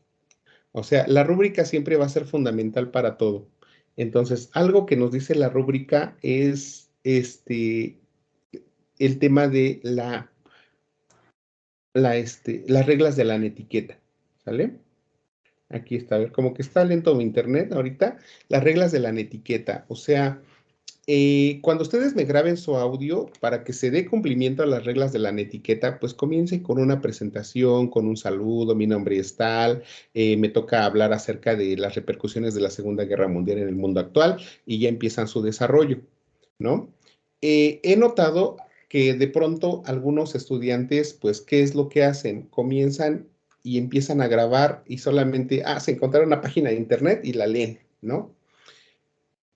O sea, la rúbrica siempre va a ser fundamental para todo. Entonces, algo que nos dice la rúbrica es el tema de las reglas de la netiqueta. ¿Sale? Aquí está, a ver, como que está lento mi internet ahorita. Las reglas de la netiqueta. O sea, cuando ustedes me graben su audio, para que se dé cumplimiento a las reglas de la netiqueta, pues comiencen con una presentación, con un saludo, mi nombre es tal, me toca hablar acerca de las repercusiones de la Segunda Guerra Mundial en el mundo actual y ya empiezan su desarrollo, ¿no? He notado que de pronto algunos estudiantes, pues, ¿qué es lo que hacen? Comienzan y empiezan a grabar y solamente, se encontraron una página de internet y la leen, ¿no?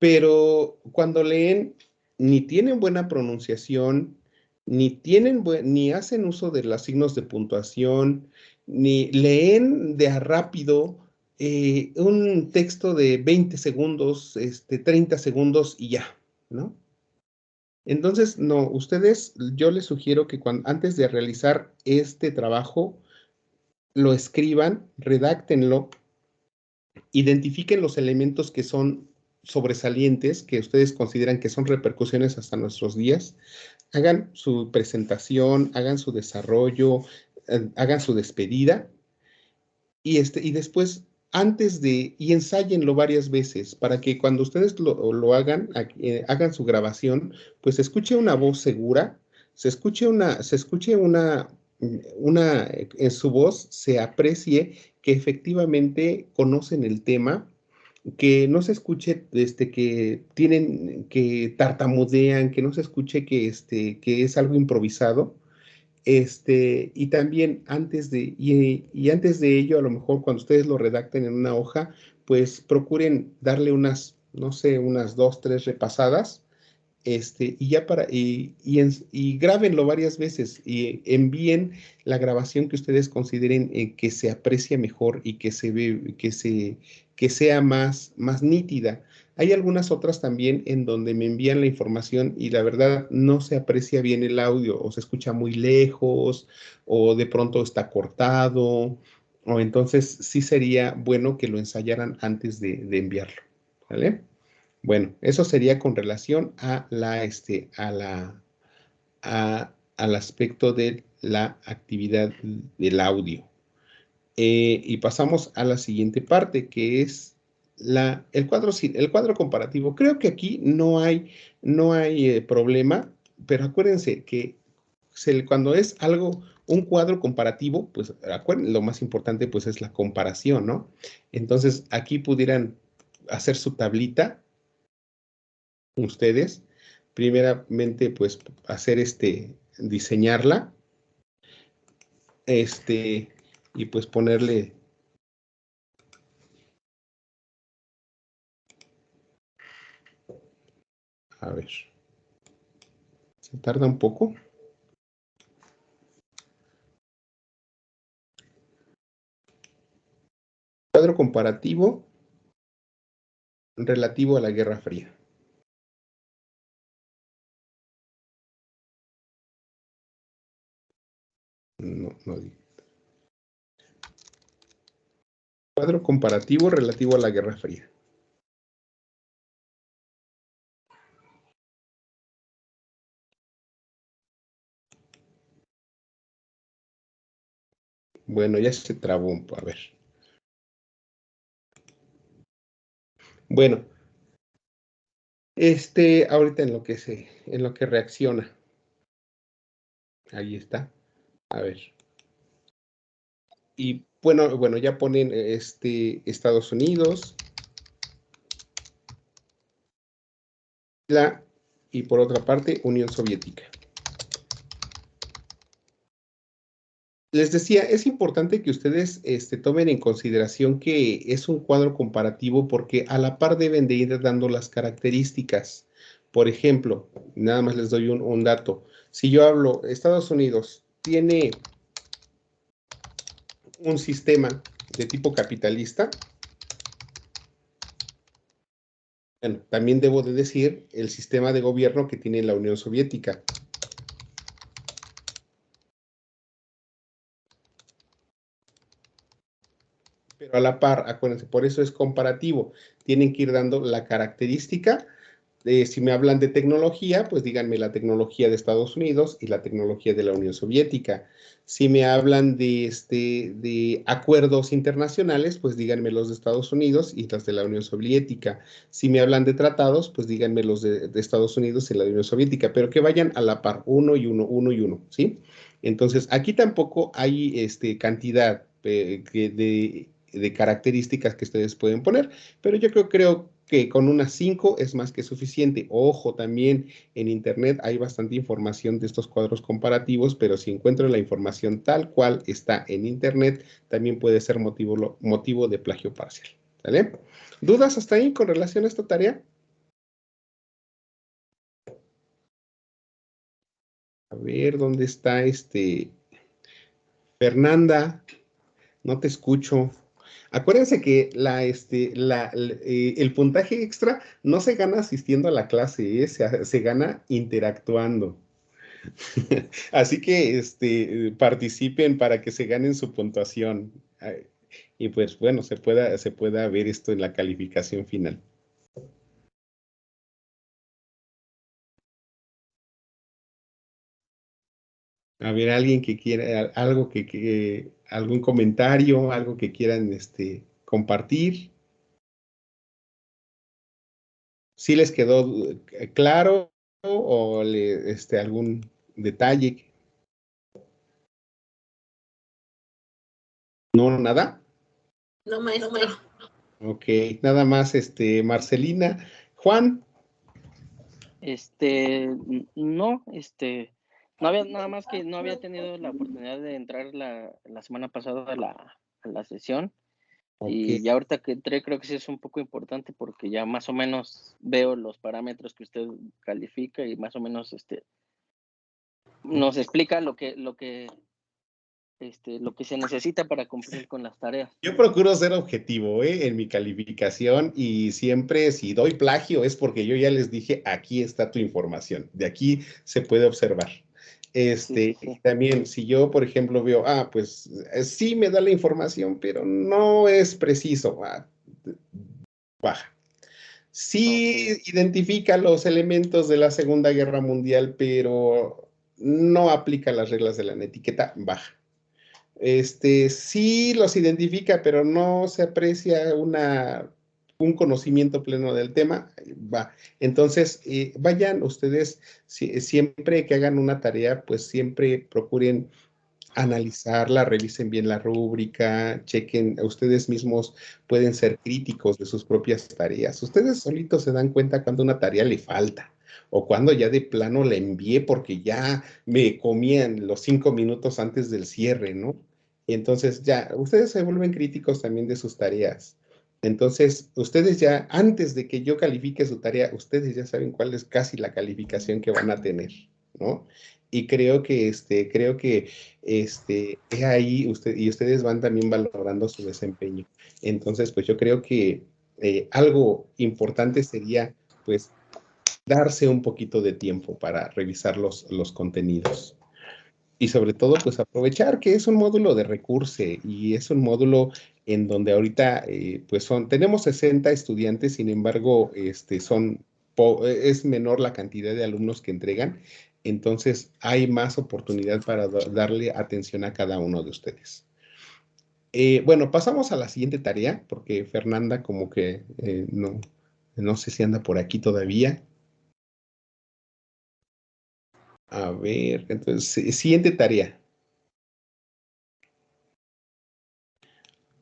Pero cuando leen, ni tienen buena pronunciación, ni hacen uso de los signos de puntuación, ni leen de a rápido un texto de 20 segundos, 30 segundos y ya, ¿no? Entonces, no, ustedes, yo les sugiero que antes de realizar este trabajo, lo escriban, redáctenlo, identifiquen los elementos que son sobresalientes, que ustedes consideran que son repercusiones hasta nuestros días, hagan su presentación, hagan su desarrollo, hagan su despedida y después, y ensáyenlo varias veces para que cuando ustedes lo hagan, hagan su grabación, pues se escuche una voz segura, en su voz se aprecie que efectivamente conocen el tema, que no se escuche que tartamudean, que no se escuche que es algo improvisado. Y también antes de ello, a lo mejor cuando ustedes lo redacten en una hoja, pues procuren darle unas, no sé, unas 2, 3 repasadas, y ya y grábenlo varias veces y envíen la grabación que ustedes consideren que se aprecia mejor y que sea más nítida. Hay algunas otras también en donde me envían la información y la verdad no se aprecia bien el audio o se escucha muy lejos o de pronto está cortado o entonces sí sería bueno que lo ensayaran antes de enviarlo. ¿Vale? Bueno, eso sería con relación al aspecto de la actividad del audio. Y pasamos a la siguiente parte, que es el cuadro comparativo. Creo que aquí no hay problema, pero acuérdense que cuando es un cuadro comparativo, pues lo más importante pues es la comparación, ¿no? Entonces, aquí pudieran hacer su tablita ustedes. Primeramente, pues diseñarla, y pues ponerle, a ver, se tarda un poco. Cuadro comparativo relativo a la Guerra Fría. No, no digo. Cuadro comparativo relativo a la Guerra Fría. Bueno, ya se trabó a ver. Bueno, ahorita en lo que reacciona. Ahí está. A ver. Y bueno, ya ponen Estados Unidos. Y por otra parte, Unión Soviética. Les decía, es importante que ustedes tomen en consideración que es un cuadro comparativo porque a la par deben de ir dando las características. Por ejemplo, nada más les doy un dato. Si yo hablo, Estados Unidos tiene un sistema de tipo capitalista, bueno, también debo de decir el sistema de gobierno que tiene la Unión Soviética. Pero a la par, acuérdense, por eso es comparativo. Tienen que ir dando la característica. Si me hablan de tecnología, pues díganme la tecnología de Estados Unidos y la tecnología de la Unión Soviética. Si me hablan de acuerdos internacionales, pues díganme los de Estados Unidos y los de la Unión Soviética. Si me hablan de tratados, pues díganme los de Estados Unidos y la Unión Soviética, pero que vayan a la par, uno y uno, ¿sí? Entonces, aquí tampoco hay cantidad de características que ustedes pueden poner, pero yo creo que con unas 5 es más que suficiente. Ojo, también en Internet hay bastante información de estos cuadros comparativos, pero si encuentro la información tal cual está en Internet, también puede ser motivo de plagio parcial. ¿Vale? ¿Dudas hasta ahí con relación a esta tarea? A ver, ¿dónde está Fernanda? No te escucho. Acuérdense que el puntaje extra no se gana asistiendo a la clase, se gana interactuando. Así que participen para que se ganen su puntuación. Y pues bueno, se pueda ver esto en la calificación final. A ver, alguien que quiera algo algún comentario, algo que quieran compartir. ¿Sí les quedó claro o algún detalle? ¿No, nada? No, maestro. Ok, nada más, Marcelina. Juan. No, no había nada más que no había tenido la oportunidad de entrar la semana pasada a la sesión. Okay. Y ya ahorita que entré creo que sí es un poco importante porque ya más o menos veo los parámetros que usted califica y más o menos nos explica lo que se necesita para cumplir con las tareas. Yo procuro ser objetivo, en mi calificación y siempre si doy plagio es porque yo ya les dije, aquí está tu información, de aquí se puede observar. Sí. También, si yo, por ejemplo, veo, pues sí me da la información, pero no es preciso, baja. Sí identifica los elementos de la Segunda Guerra Mundial, pero no aplica las reglas de la etiqueta, baja. Sí los identifica, pero no se aprecia un conocimiento pleno del tema, va. Entonces, vayan ustedes, siempre que hagan una tarea, pues siempre procuren analizarla, revisen bien la rúbrica, chequen, ustedes mismos pueden ser críticos de sus propias tareas. Ustedes solitos se dan cuenta cuando una tarea le falta o cuando ya de plano la envié porque ya me comían los 5 minutos antes del cierre, ¿no? Y entonces ya, ustedes se vuelven críticos también de sus tareas. Entonces, ustedes ya, antes de que yo califique su tarea, ustedes ya saben cuál es casi la calificación que van a tener, ¿no? Y creo que ahí ustedes van también valorando su desempeño. Entonces, pues yo creo que algo importante sería, pues, darse un poquito de tiempo para revisar los contenidos. Y sobre todo, pues, aprovechar que es un módulo de recurso y es un módulo en donde ahorita, pues, tenemos 60 estudiantes, sin embargo, es menor la cantidad de alumnos que entregan, entonces hay más oportunidad para darle atención a cada uno de ustedes. Bueno, pasamos a la siguiente tarea, porque Fernanda como que no No sé si anda por aquí todavía. A ver, entonces, siguiente tarea.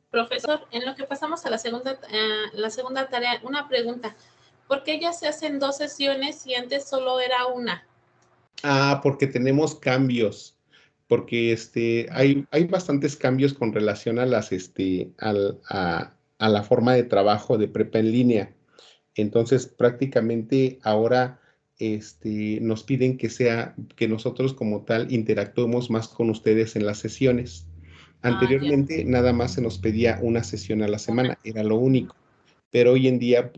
Profesor, en lo que pasamos a la segunda tarea, una pregunta. ¿Por qué ya se hacen 2 sesiones y antes solo era una? Porque tenemos cambios, porque hay bastantes cambios con relación a a la forma de trabajo de prepa en línea. Entonces, prácticamente ahora nos piden que nosotros como tal interactuemos más con ustedes en las sesiones. Ya. Anteriormente nada más se nos pedía una sesión a la Una. semana, era lo único. Pero hoy en día,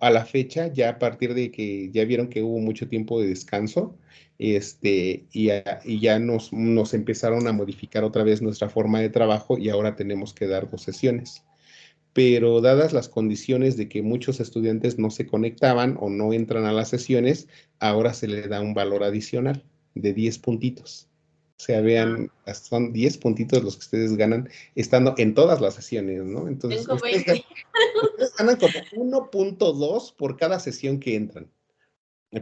a la fecha, ya a partir de que ya vieron que hubo mucho tiempo de descanso, y ya nos empezaron a modificar otra vez nuestra forma de trabajo y ahora tenemos que dar 2 sesiones. Pero dadas las condiciones de que muchos estudiantes no se conectaban o no entran a las sesiones, ahora se le da un valor adicional de 10 puntitos. O sea, vean, son 10 puntitos los que ustedes ganan estando en todas las sesiones, ¿no? Entonces, Tengo ustedes 20. ganan como 1.2 por cada sesión que entran.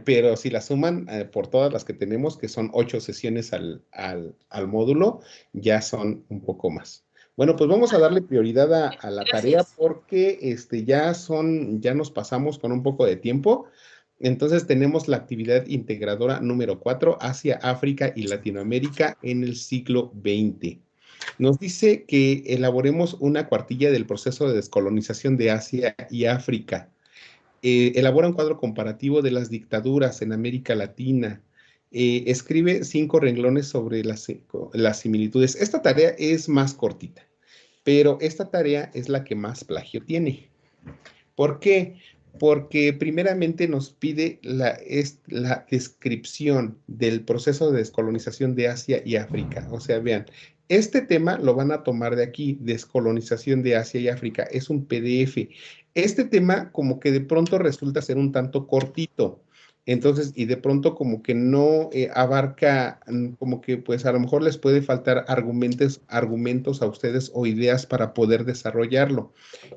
Pero si la suman por todas las que tenemos, que son 8 sesiones al módulo, ya son un poco más. Bueno, pues vamos a darle prioridad a la tarea Gracias. porque ya nos pasamos con un poco de tiempo. Entonces tenemos la actividad integradora número 4, Asia, África y Latinoamérica en el siglo XX. Nos dice que elaboremos una cuartilla del proceso de descolonización de Asia y África. Elabora un cuadro comparativo de las dictaduras en América Latina. Escribe 5 renglones sobre las similitudes. Esta tarea es más cortita, pero esta tarea es la que más plagio tiene. ¿Por qué? Porque primeramente nos pide la descripción del proceso de descolonización de Asia y África. O sea, vean, este tema lo van a tomar de aquí, descolonización de Asia y África. Es un PDF. Este tema como que de pronto resulta ser un tanto cortito. Entonces, y de pronto como que no abarca, como que pues a lo mejor les puede faltar argumentos a ustedes o ideas para poder desarrollarlo.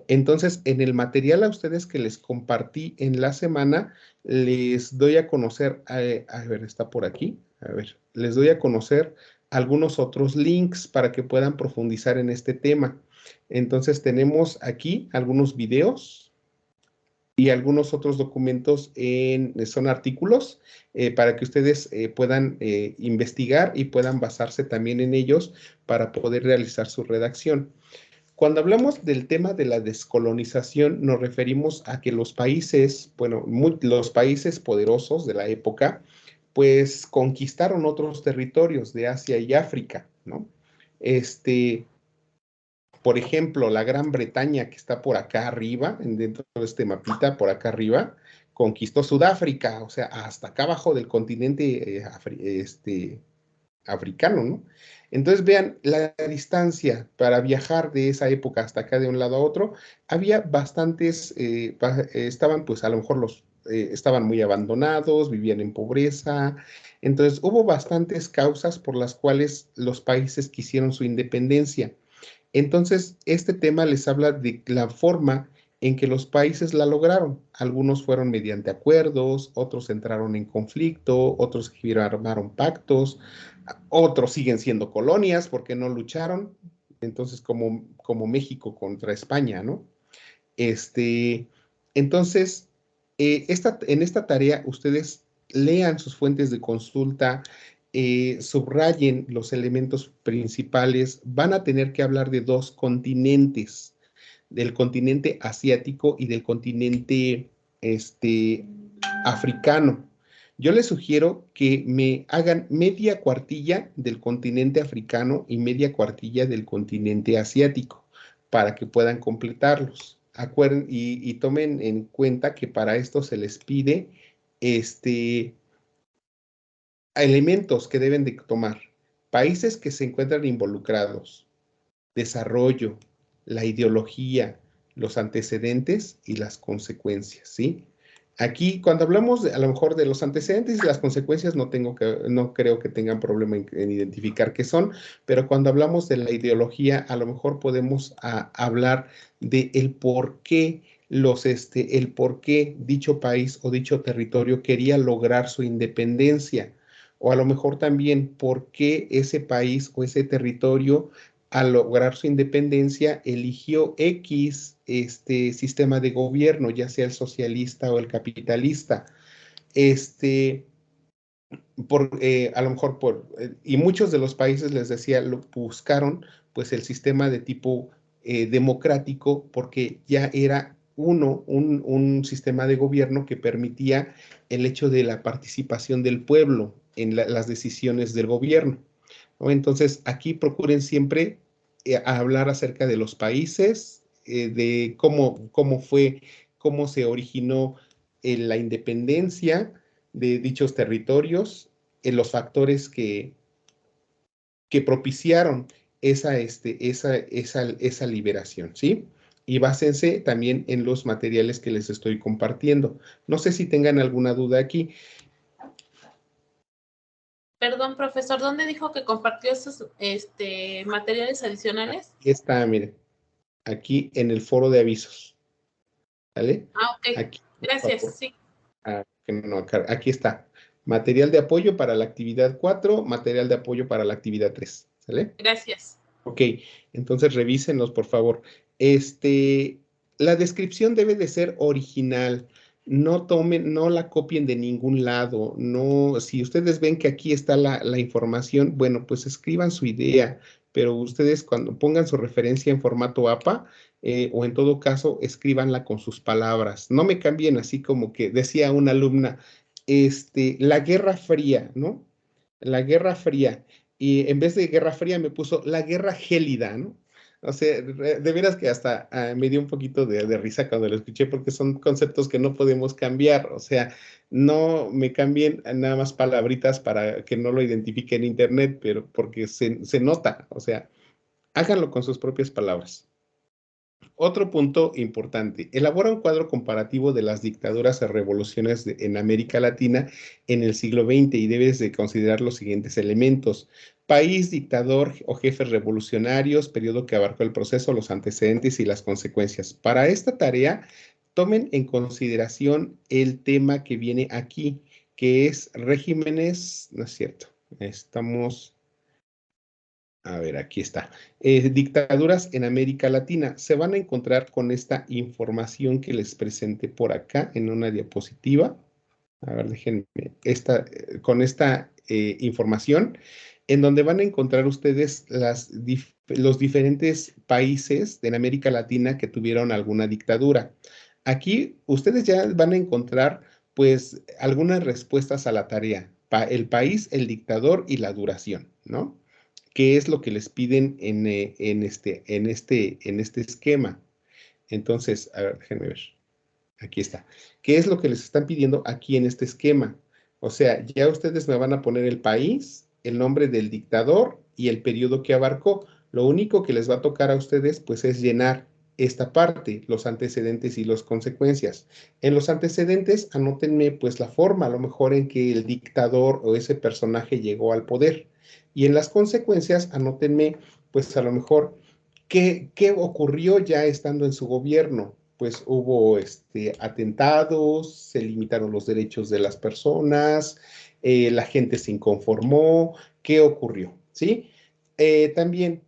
Entonces, en el material a ustedes que les compartí en la semana, les doy a conocer, a ver, está por aquí, a ver, les doy a conocer algunos otros links para que puedan profundizar en este tema. Entonces, tenemos aquí algunos videos y algunos otros documentos son artículos para que ustedes puedan investigar y puedan basarse también en ellos para poder realizar su redacción. Cuando hablamos del tema de la descolonización, nos referimos a que los países, bueno, los países poderosos de la época, pues conquistaron otros territorios de Asia y África, ¿no? Por ejemplo, la Gran Bretaña, que está por acá arriba, dentro de este mapita, por acá arriba, conquistó Sudáfrica, o sea, hasta acá abajo del continente africano, ¿no? Entonces vean la distancia para viajar de esa época hasta acá de un lado a otro. Había bastantes, estaban pues a lo mejor estaban muy abandonados, vivían en pobreza. Entonces hubo bastantes causas por las cuales los países quisieron su independencia. Entonces este tema les habla de la forma en que los países la lograron. Algunos fueron mediante acuerdos, otros entraron en conflicto, otros firmaron pactos, otros siguen siendo colonias porque no lucharon. Entonces, como México contra España, ¿no? Entonces, en esta tarea ustedes lean sus fuentes de consulta, subrayen los elementos principales, van a tener que hablar de 2 continentes, del continente asiático y del continente africano. Yo les sugiero que me hagan media cuartilla del continente africano y media cuartilla del continente asiático para que puedan completarlos. Y tomen en cuenta que para esto se les pide elementos que deben de tomar. Países que se encuentran involucrados, desarrollo, la ideología, los antecedentes y las consecuencias, ¿sí? Aquí, cuando hablamos a lo mejor de los antecedentes y las consecuencias, no creo que tengan problema en identificar qué son, pero cuando hablamos de la ideología, a lo mejor podemos hablar de el por qué el por qué dicho país o dicho territorio quería lograr su independencia, o a lo mejor también por qué ese país o ese territorio al lograr su independencia eligió X sistema de gobierno, ya sea el socialista o el capitalista. A lo mejor y muchos de los países, les decía, buscaron pues el sistema de tipo democrático, porque ya era un sistema de gobierno que permitía el hecho de la participación del pueblo en las decisiones del gobierno, ¿no? Entonces, aquí procuren siempre hablar acerca de los países, de cómo se originó la independencia de dichos territorios, en los factores que propiciaron esa liberación, ¿sí? Y básense también en los materiales que les estoy compartiendo. No sé si tengan alguna duda aquí. Perdón, profesor, ¿dónde dijo que compartió esos materiales adicionales? Aquí está, miren, aquí en el foro de avisos, ¿vale? Ah, ok. Aquí, Gracias, sí. aquí está. Material de apoyo para la actividad 4, material de apoyo para la actividad 3, ¿sale? Gracias. Ok, entonces revísenlos, por favor. La descripción debe de ser original. No la copien de ningún lado. No, si ustedes ven que aquí está la información, bueno, pues escriban su idea, pero ustedes cuando pongan su referencia en formato APA, o en todo caso, escríbanla con sus palabras. No me cambien así como que decía una alumna, la Guerra Fría, ¿no? La Guerra Fría, y en vez de Guerra Fría me puso la Guerra Gélida, ¿no? O sea, de veras que hasta me dio un poquito de risa cuando lo escuché, porque son conceptos que no podemos cambiar. O sea, no me cambien nada más palabritas para que no lo identifique en internet, pero porque se nota. O sea, háganlo con sus propias palabras. Otro punto importante, elabora un cuadro comparativo de las dictaduras y revoluciones en América Latina en el siglo XX, y debes de considerar los siguientes elementos: país, dictador o jefes revolucionarios, periodo que abarcó el proceso, los antecedentes y las consecuencias. Para esta tarea, tomen en consideración el tema que viene aquí, que es regímenes, no es cierto, a ver, aquí está. Dictaduras en América Latina. Se van a encontrar con esta información que les presenté por acá en una diapositiva. A ver, déjenme, con esta información, en donde van a encontrar ustedes los diferentes países de América Latina que tuvieron alguna dictadura. Aquí ustedes ya van a encontrar, pues, algunas respuestas a la tarea. El país, el dictador y la duración, ¿no? ¿Qué es lo que les piden en este esquema? Entonces, a ver, déjenme ver. Aquí está. ¿Qué es lo que les están pidiendo aquí en este esquema? O sea, ya ustedes me van a poner el país, el nombre del dictador y el periodo que abarcó. Lo único que les va a tocar a ustedes, pues, es llenar esta parte, los antecedentes y las consecuencias. En los antecedentes, anótenme, pues, la forma, a lo mejor en que el dictador o ese personaje llegó al poder. Y en las consecuencias, anótenme, pues, a lo mejor, ¿qué ocurrió ya estando en su gobierno? Pues hubo atentados, se limitaron los derechos de las personas, la gente se inconformó. ¿Qué ocurrió? ¿Sí? También,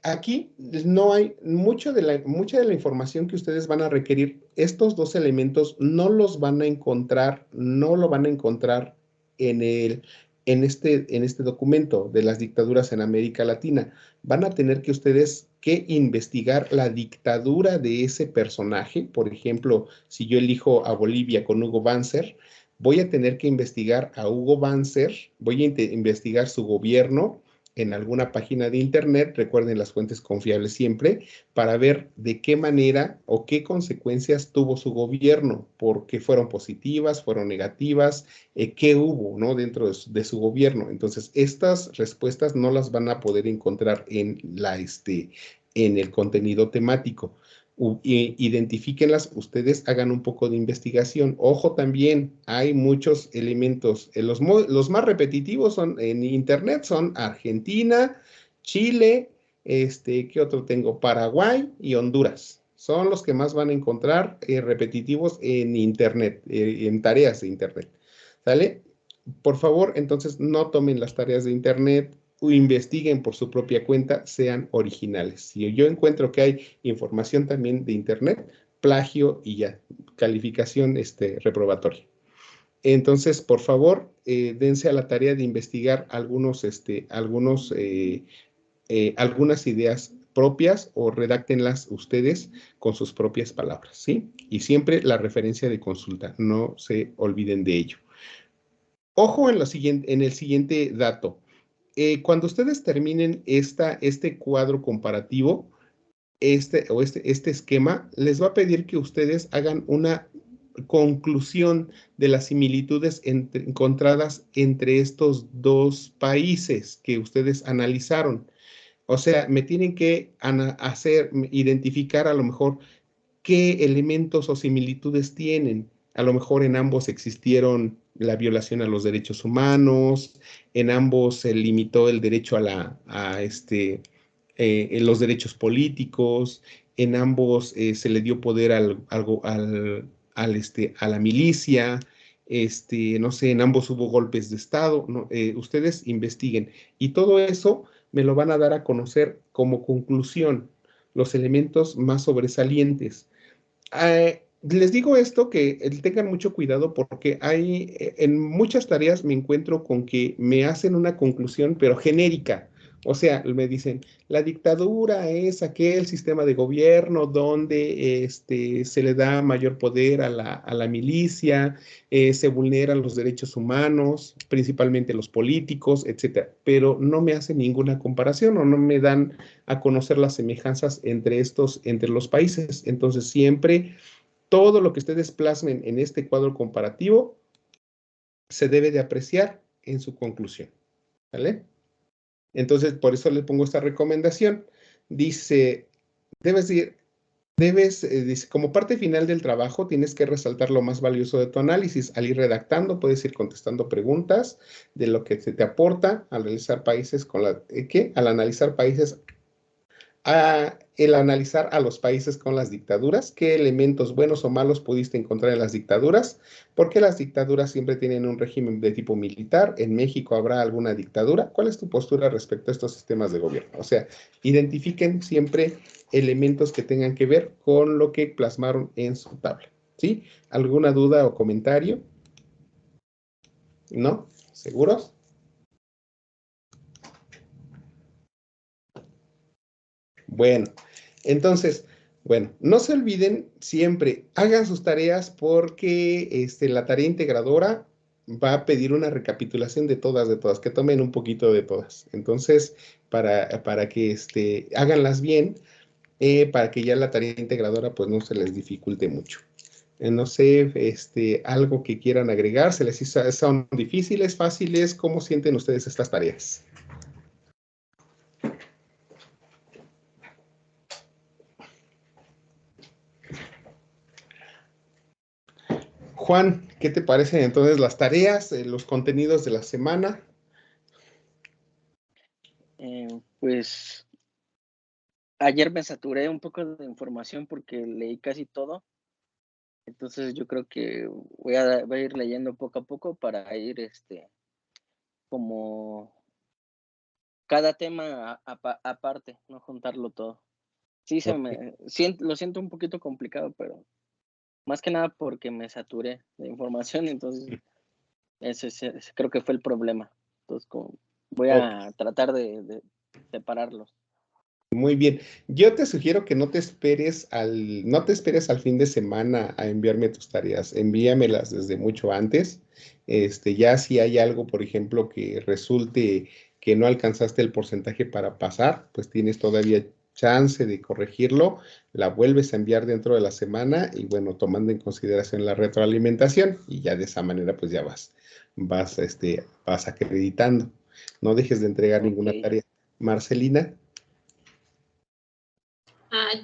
aquí no hay mucha de la información que ustedes van a requerir. Estos dos elementos no los van a encontrar, no lo van a encontrar en este documento de las dictaduras en América Latina. Van a tener que ustedes que investigar la dictadura de ese personaje. Por ejemplo, si yo elijo a Bolivia con Hugo Banzer, voy a tener que investigar a Hugo Banzer, voy a investigar su gobierno en alguna página de internet, recuerden las fuentes confiables siempre, para ver de qué manera o qué consecuencias tuvo su gobierno, porque fueron positivas, fueron negativas, qué hubo, ¿no?, dentro de su gobierno. Entonces, estas respuestas no las van a poder encontrar en el contenido temático. Identifíquenlas, ustedes hagan un poco de investigación. Ojo, también hay muchos elementos. Los más repetitivos en internet son Argentina, Chile, ¿qué otro tengo? Paraguay y Honduras, Son los que más van a encontrar repetitivos en Internet, en tareas de Internet. ¿Sale? Por favor, entonces no tomen las tareas de Internet o investiguen por su propia cuenta, sean originales. Si yo encuentro que hay información también de Internet, plagio y ya, calificación reprobatoria. Entonces, por favor, dense a la tarea de investigar algunas ideas propias o redáctenlas ustedes con sus propias palabras, ¿sí? Y siempre la referencia de consulta, no se olviden de ello. Ojo en el siguiente dato. Cuando ustedes terminen este cuadro comparativo, este esquema, les va a pedir que ustedes hagan una conclusión de las similitudes encontradas entre estos dos países que ustedes analizaron. O sea, me tienen que identificar a lo mejor qué elementos o similitudes tienen. A lo mejor en ambos existieron la violación a los derechos humanos, en ambos se limitó el derecho en los derechos políticos, en ambos se le dio poder a la milicia, no sé, en ambos hubo golpes de Estado, ¿no? Ustedes investiguen. Y todo eso me lo van a dar a conocer como conclusión, los elementos más sobresalientes. Les digo esto, que tengan mucho cuidado porque en muchas tareas me encuentro con que me hacen una conclusión, pero genérica. O sea, me dicen, la dictadura es aquel sistema de gobierno donde se le da mayor poder a la milicia, se vulneran los derechos humanos, principalmente los políticos, etcétera. Pero no me hacen ninguna comparación o no me dan a conocer las semejanzas entre los países. Entonces, siempre todo lo que ustedes plasmen en este cuadro comparativo se debe de apreciar en su conclusión. ¿Vale? Entonces, por eso le pongo esta recomendación. Dice, dice, como parte final del trabajo, tienes que resaltar lo más valioso de tu análisis. Al ir redactando, puedes ir contestando preguntas de lo que se te aporta al analizar países al analizar países el analizar a los países con las dictaduras, qué elementos buenos o malos pudiste encontrar en las dictaduras, porque las dictaduras siempre tienen un régimen de tipo militar. En México habrá alguna dictadura. ¿Cuál es tu postura respecto a estos sistemas de gobierno? O sea, identifiquen siempre elementos que tengan que ver con lo que plasmaron en su tabla, ¿sí? ¿Alguna duda o comentario? ¿No? ¿Seguros? Bueno, entonces, no se olviden siempre, hagan sus tareas porque la tarea integradora va a pedir una recapitulación de todas, que tomen un poquito de todas. Entonces, para que háganlas bien, para que ya la tarea integradora pues no se les dificulte mucho. No sé, algo que quieran agregar, ¿son difíciles, fáciles? ¿Cómo sienten ustedes estas tareas? Juan, ¿qué te parecen entonces las tareas, los contenidos de la semana? Pues ayer me saturé un poco de información porque leí casi todo. Entonces yo creo que voy a ir leyendo poco a poco para ir como cada tema aparte, no juntarlo todo. Sí, lo siento un poquito complicado, pero más que nada porque me saturé de información, entonces ese creo que fue el problema. Entonces voy a tratar de separarlos. Muy bien. Yo te sugiero que no te esperes al fin de semana a enviarme tus tareas. Envíamelas desde mucho antes. Ya si hay algo, por ejemplo, que resulte que no alcanzaste el porcentaje para pasar, pues tienes todavía chance de corregirlo. La vuelves a enviar dentro de la semana y bueno, tomando en consideración la retroalimentación y ya de esa manera pues ya vas acreditando. No dejes de entregar ninguna tarea. Marcelina.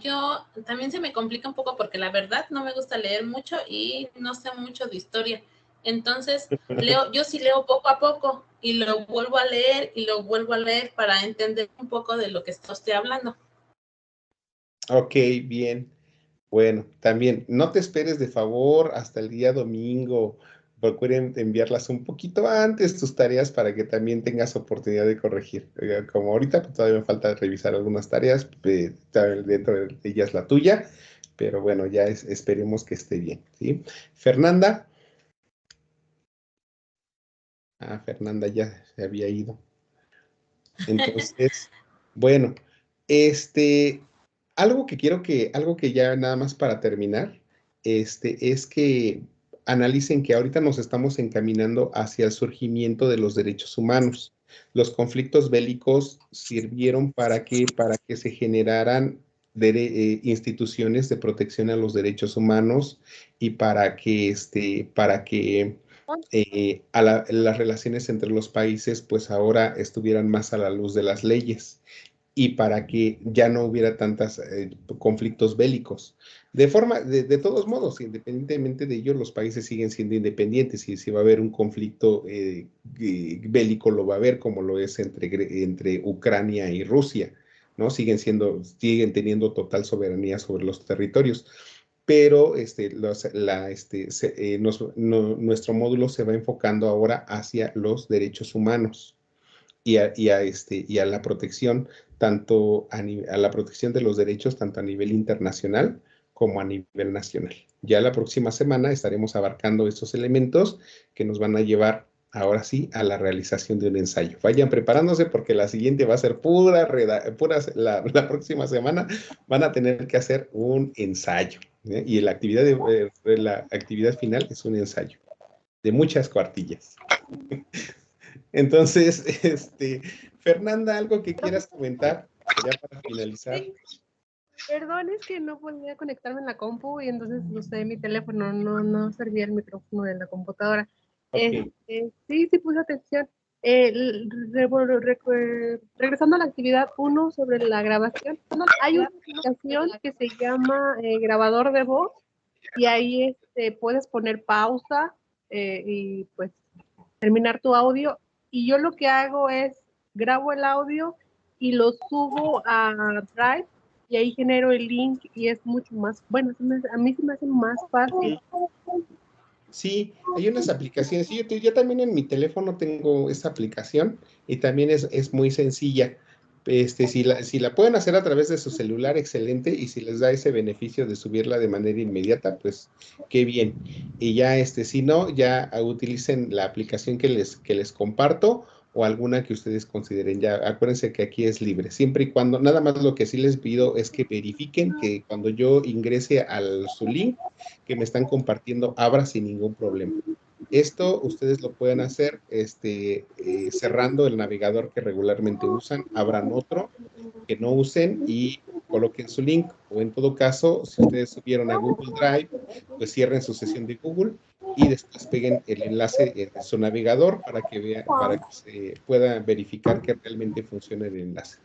Yo también se me complica un poco porque la verdad no me gusta leer mucho y no sé mucho de historia. Entonces, yo sí leo poco a poco y lo vuelvo a leer y lo vuelvo a leer para entender un poco de lo que está usted hablando. Ok, bien. Bueno, también no te esperes de favor hasta el día domingo. Procuren enviarlas un poquito antes tus tareas para que también tengas oportunidad de corregir. Como ahorita pues, todavía me falta revisar algunas tareas, dentro de ellas la tuya, pero bueno, ya esperemos que esté bien, ¿sí? Fernanda. Ah, Fernanda ya se había ido. Entonces, bueno, algo que ya nada más para terminar, es que analicen que ahorita nos estamos encaminando hacia el surgimiento de los derechos humanos. Los conflictos bélicos sirvieron para que se generaran instituciones de protección a los derechos humanos y para que las relaciones entre los países pues ahora estuvieran más a la luz de las leyes y para que ya no hubiera tantos conflictos bélicos. De todos modos, independientemente de ello, los países siguen siendo independientes y si va a haber un conflicto bélico, lo va a haber como lo es entre Ucrania y Rusia, ¿no? Siguen teniendo total soberanía sobre los territorios, pero nuestro módulo se va enfocando ahora hacia los derechos humanos y a la protección, a la protección de los derechos tanto a nivel internacional como a nivel nacional. Ya la próxima semana estaremos abarcando estos elementos que nos van a llevar ahora sí a la realización de un ensayo. Vayan preparándose porque la siguiente va a ser la próxima semana van a tener que hacer un ensayo, ¿eh? Y la actividad final es un ensayo de muchas cuartillas. Entonces, Fernanda, ¿algo que quieras comentar ya para finalizar? Perdón, es que no podía conectarme en la compu y entonces usé mi teléfono, no servía el micrófono de la computadora. Okay. Sí puse atención. Regresando a la actividad 1 sobre la grabación, hay una aplicación que se llama grabador de voz y ahí puedes poner pausa y pues terminar tu audio. Y yo lo que hago es grabo el audio y lo subo a Drive y ahí genero el link y es mucho más, bueno, a mí se me hace más fácil. Sí, hay unas aplicaciones. Yo también en mi teléfono tengo esta aplicación y también es muy sencilla. Si la pueden hacer a través de su celular, excelente, y si les da ese beneficio de subirla de manera inmediata, pues qué bien. Y ya, si no, ya utilicen la aplicación que les comparto o alguna que ustedes consideren. Ya acuérdense que aquí es libre, siempre y cuando, nada más lo que sí les pido es que verifiquen que cuando yo ingrese su link que me están compartiendo abra sin ningún problema. Esto ustedes lo pueden hacer cerrando el navegador que regularmente usan, abran otro que no usen y coloquen su link. O en todo caso, si ustedes subieron a Google Drive, pues cierren su sesión de Google y después peguen el enlace en su navegador para que se pueda verificar que realmente funcione el enlace.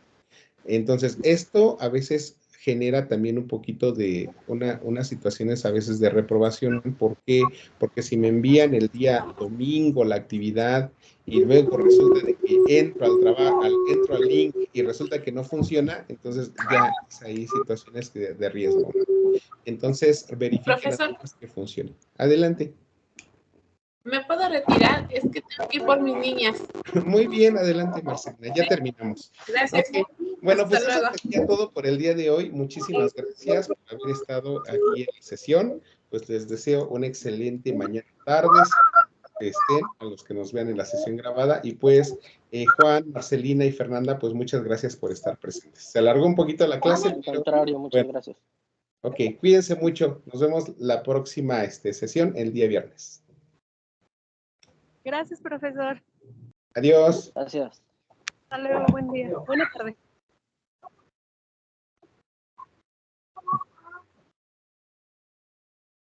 Entonces, esto a veces genera también un poquito de unas situaciones a veces de reprobación. ¿Por qué? Porque si me envían el día domingo la actividad y luego resulta de que entro al link y resulta que no funciona, entonces ya hay situaciones de riesgo, ¿no? Entonces, verifiquen que funcione. Adelante. ¿Me puedo retirar? Es que tengo que ir por mis niñas. Muy bien, adelante, Marcelina. Ya terminamos. Gracias. Okay. Bueno, Hasta pues luego. eso sería todo por el día de hoy. Muchísimas gracias por haber estado aquí en la sesión. Pues les deseo una excelente mañana, tardes, a los que nos vean en la sesión grabada. Y pues, Juan, Marcelina y Fernanda, pues muchas gracias por estar presentes. Se alargó un poquito la clase. Al contrario, muchas gracias. Ok, cuídense mucho. Nos vemos la próxima sesión el día viernes. Gracias, profesor. Adiós. Gracias. Hasta luego, buen día. Buena tarde.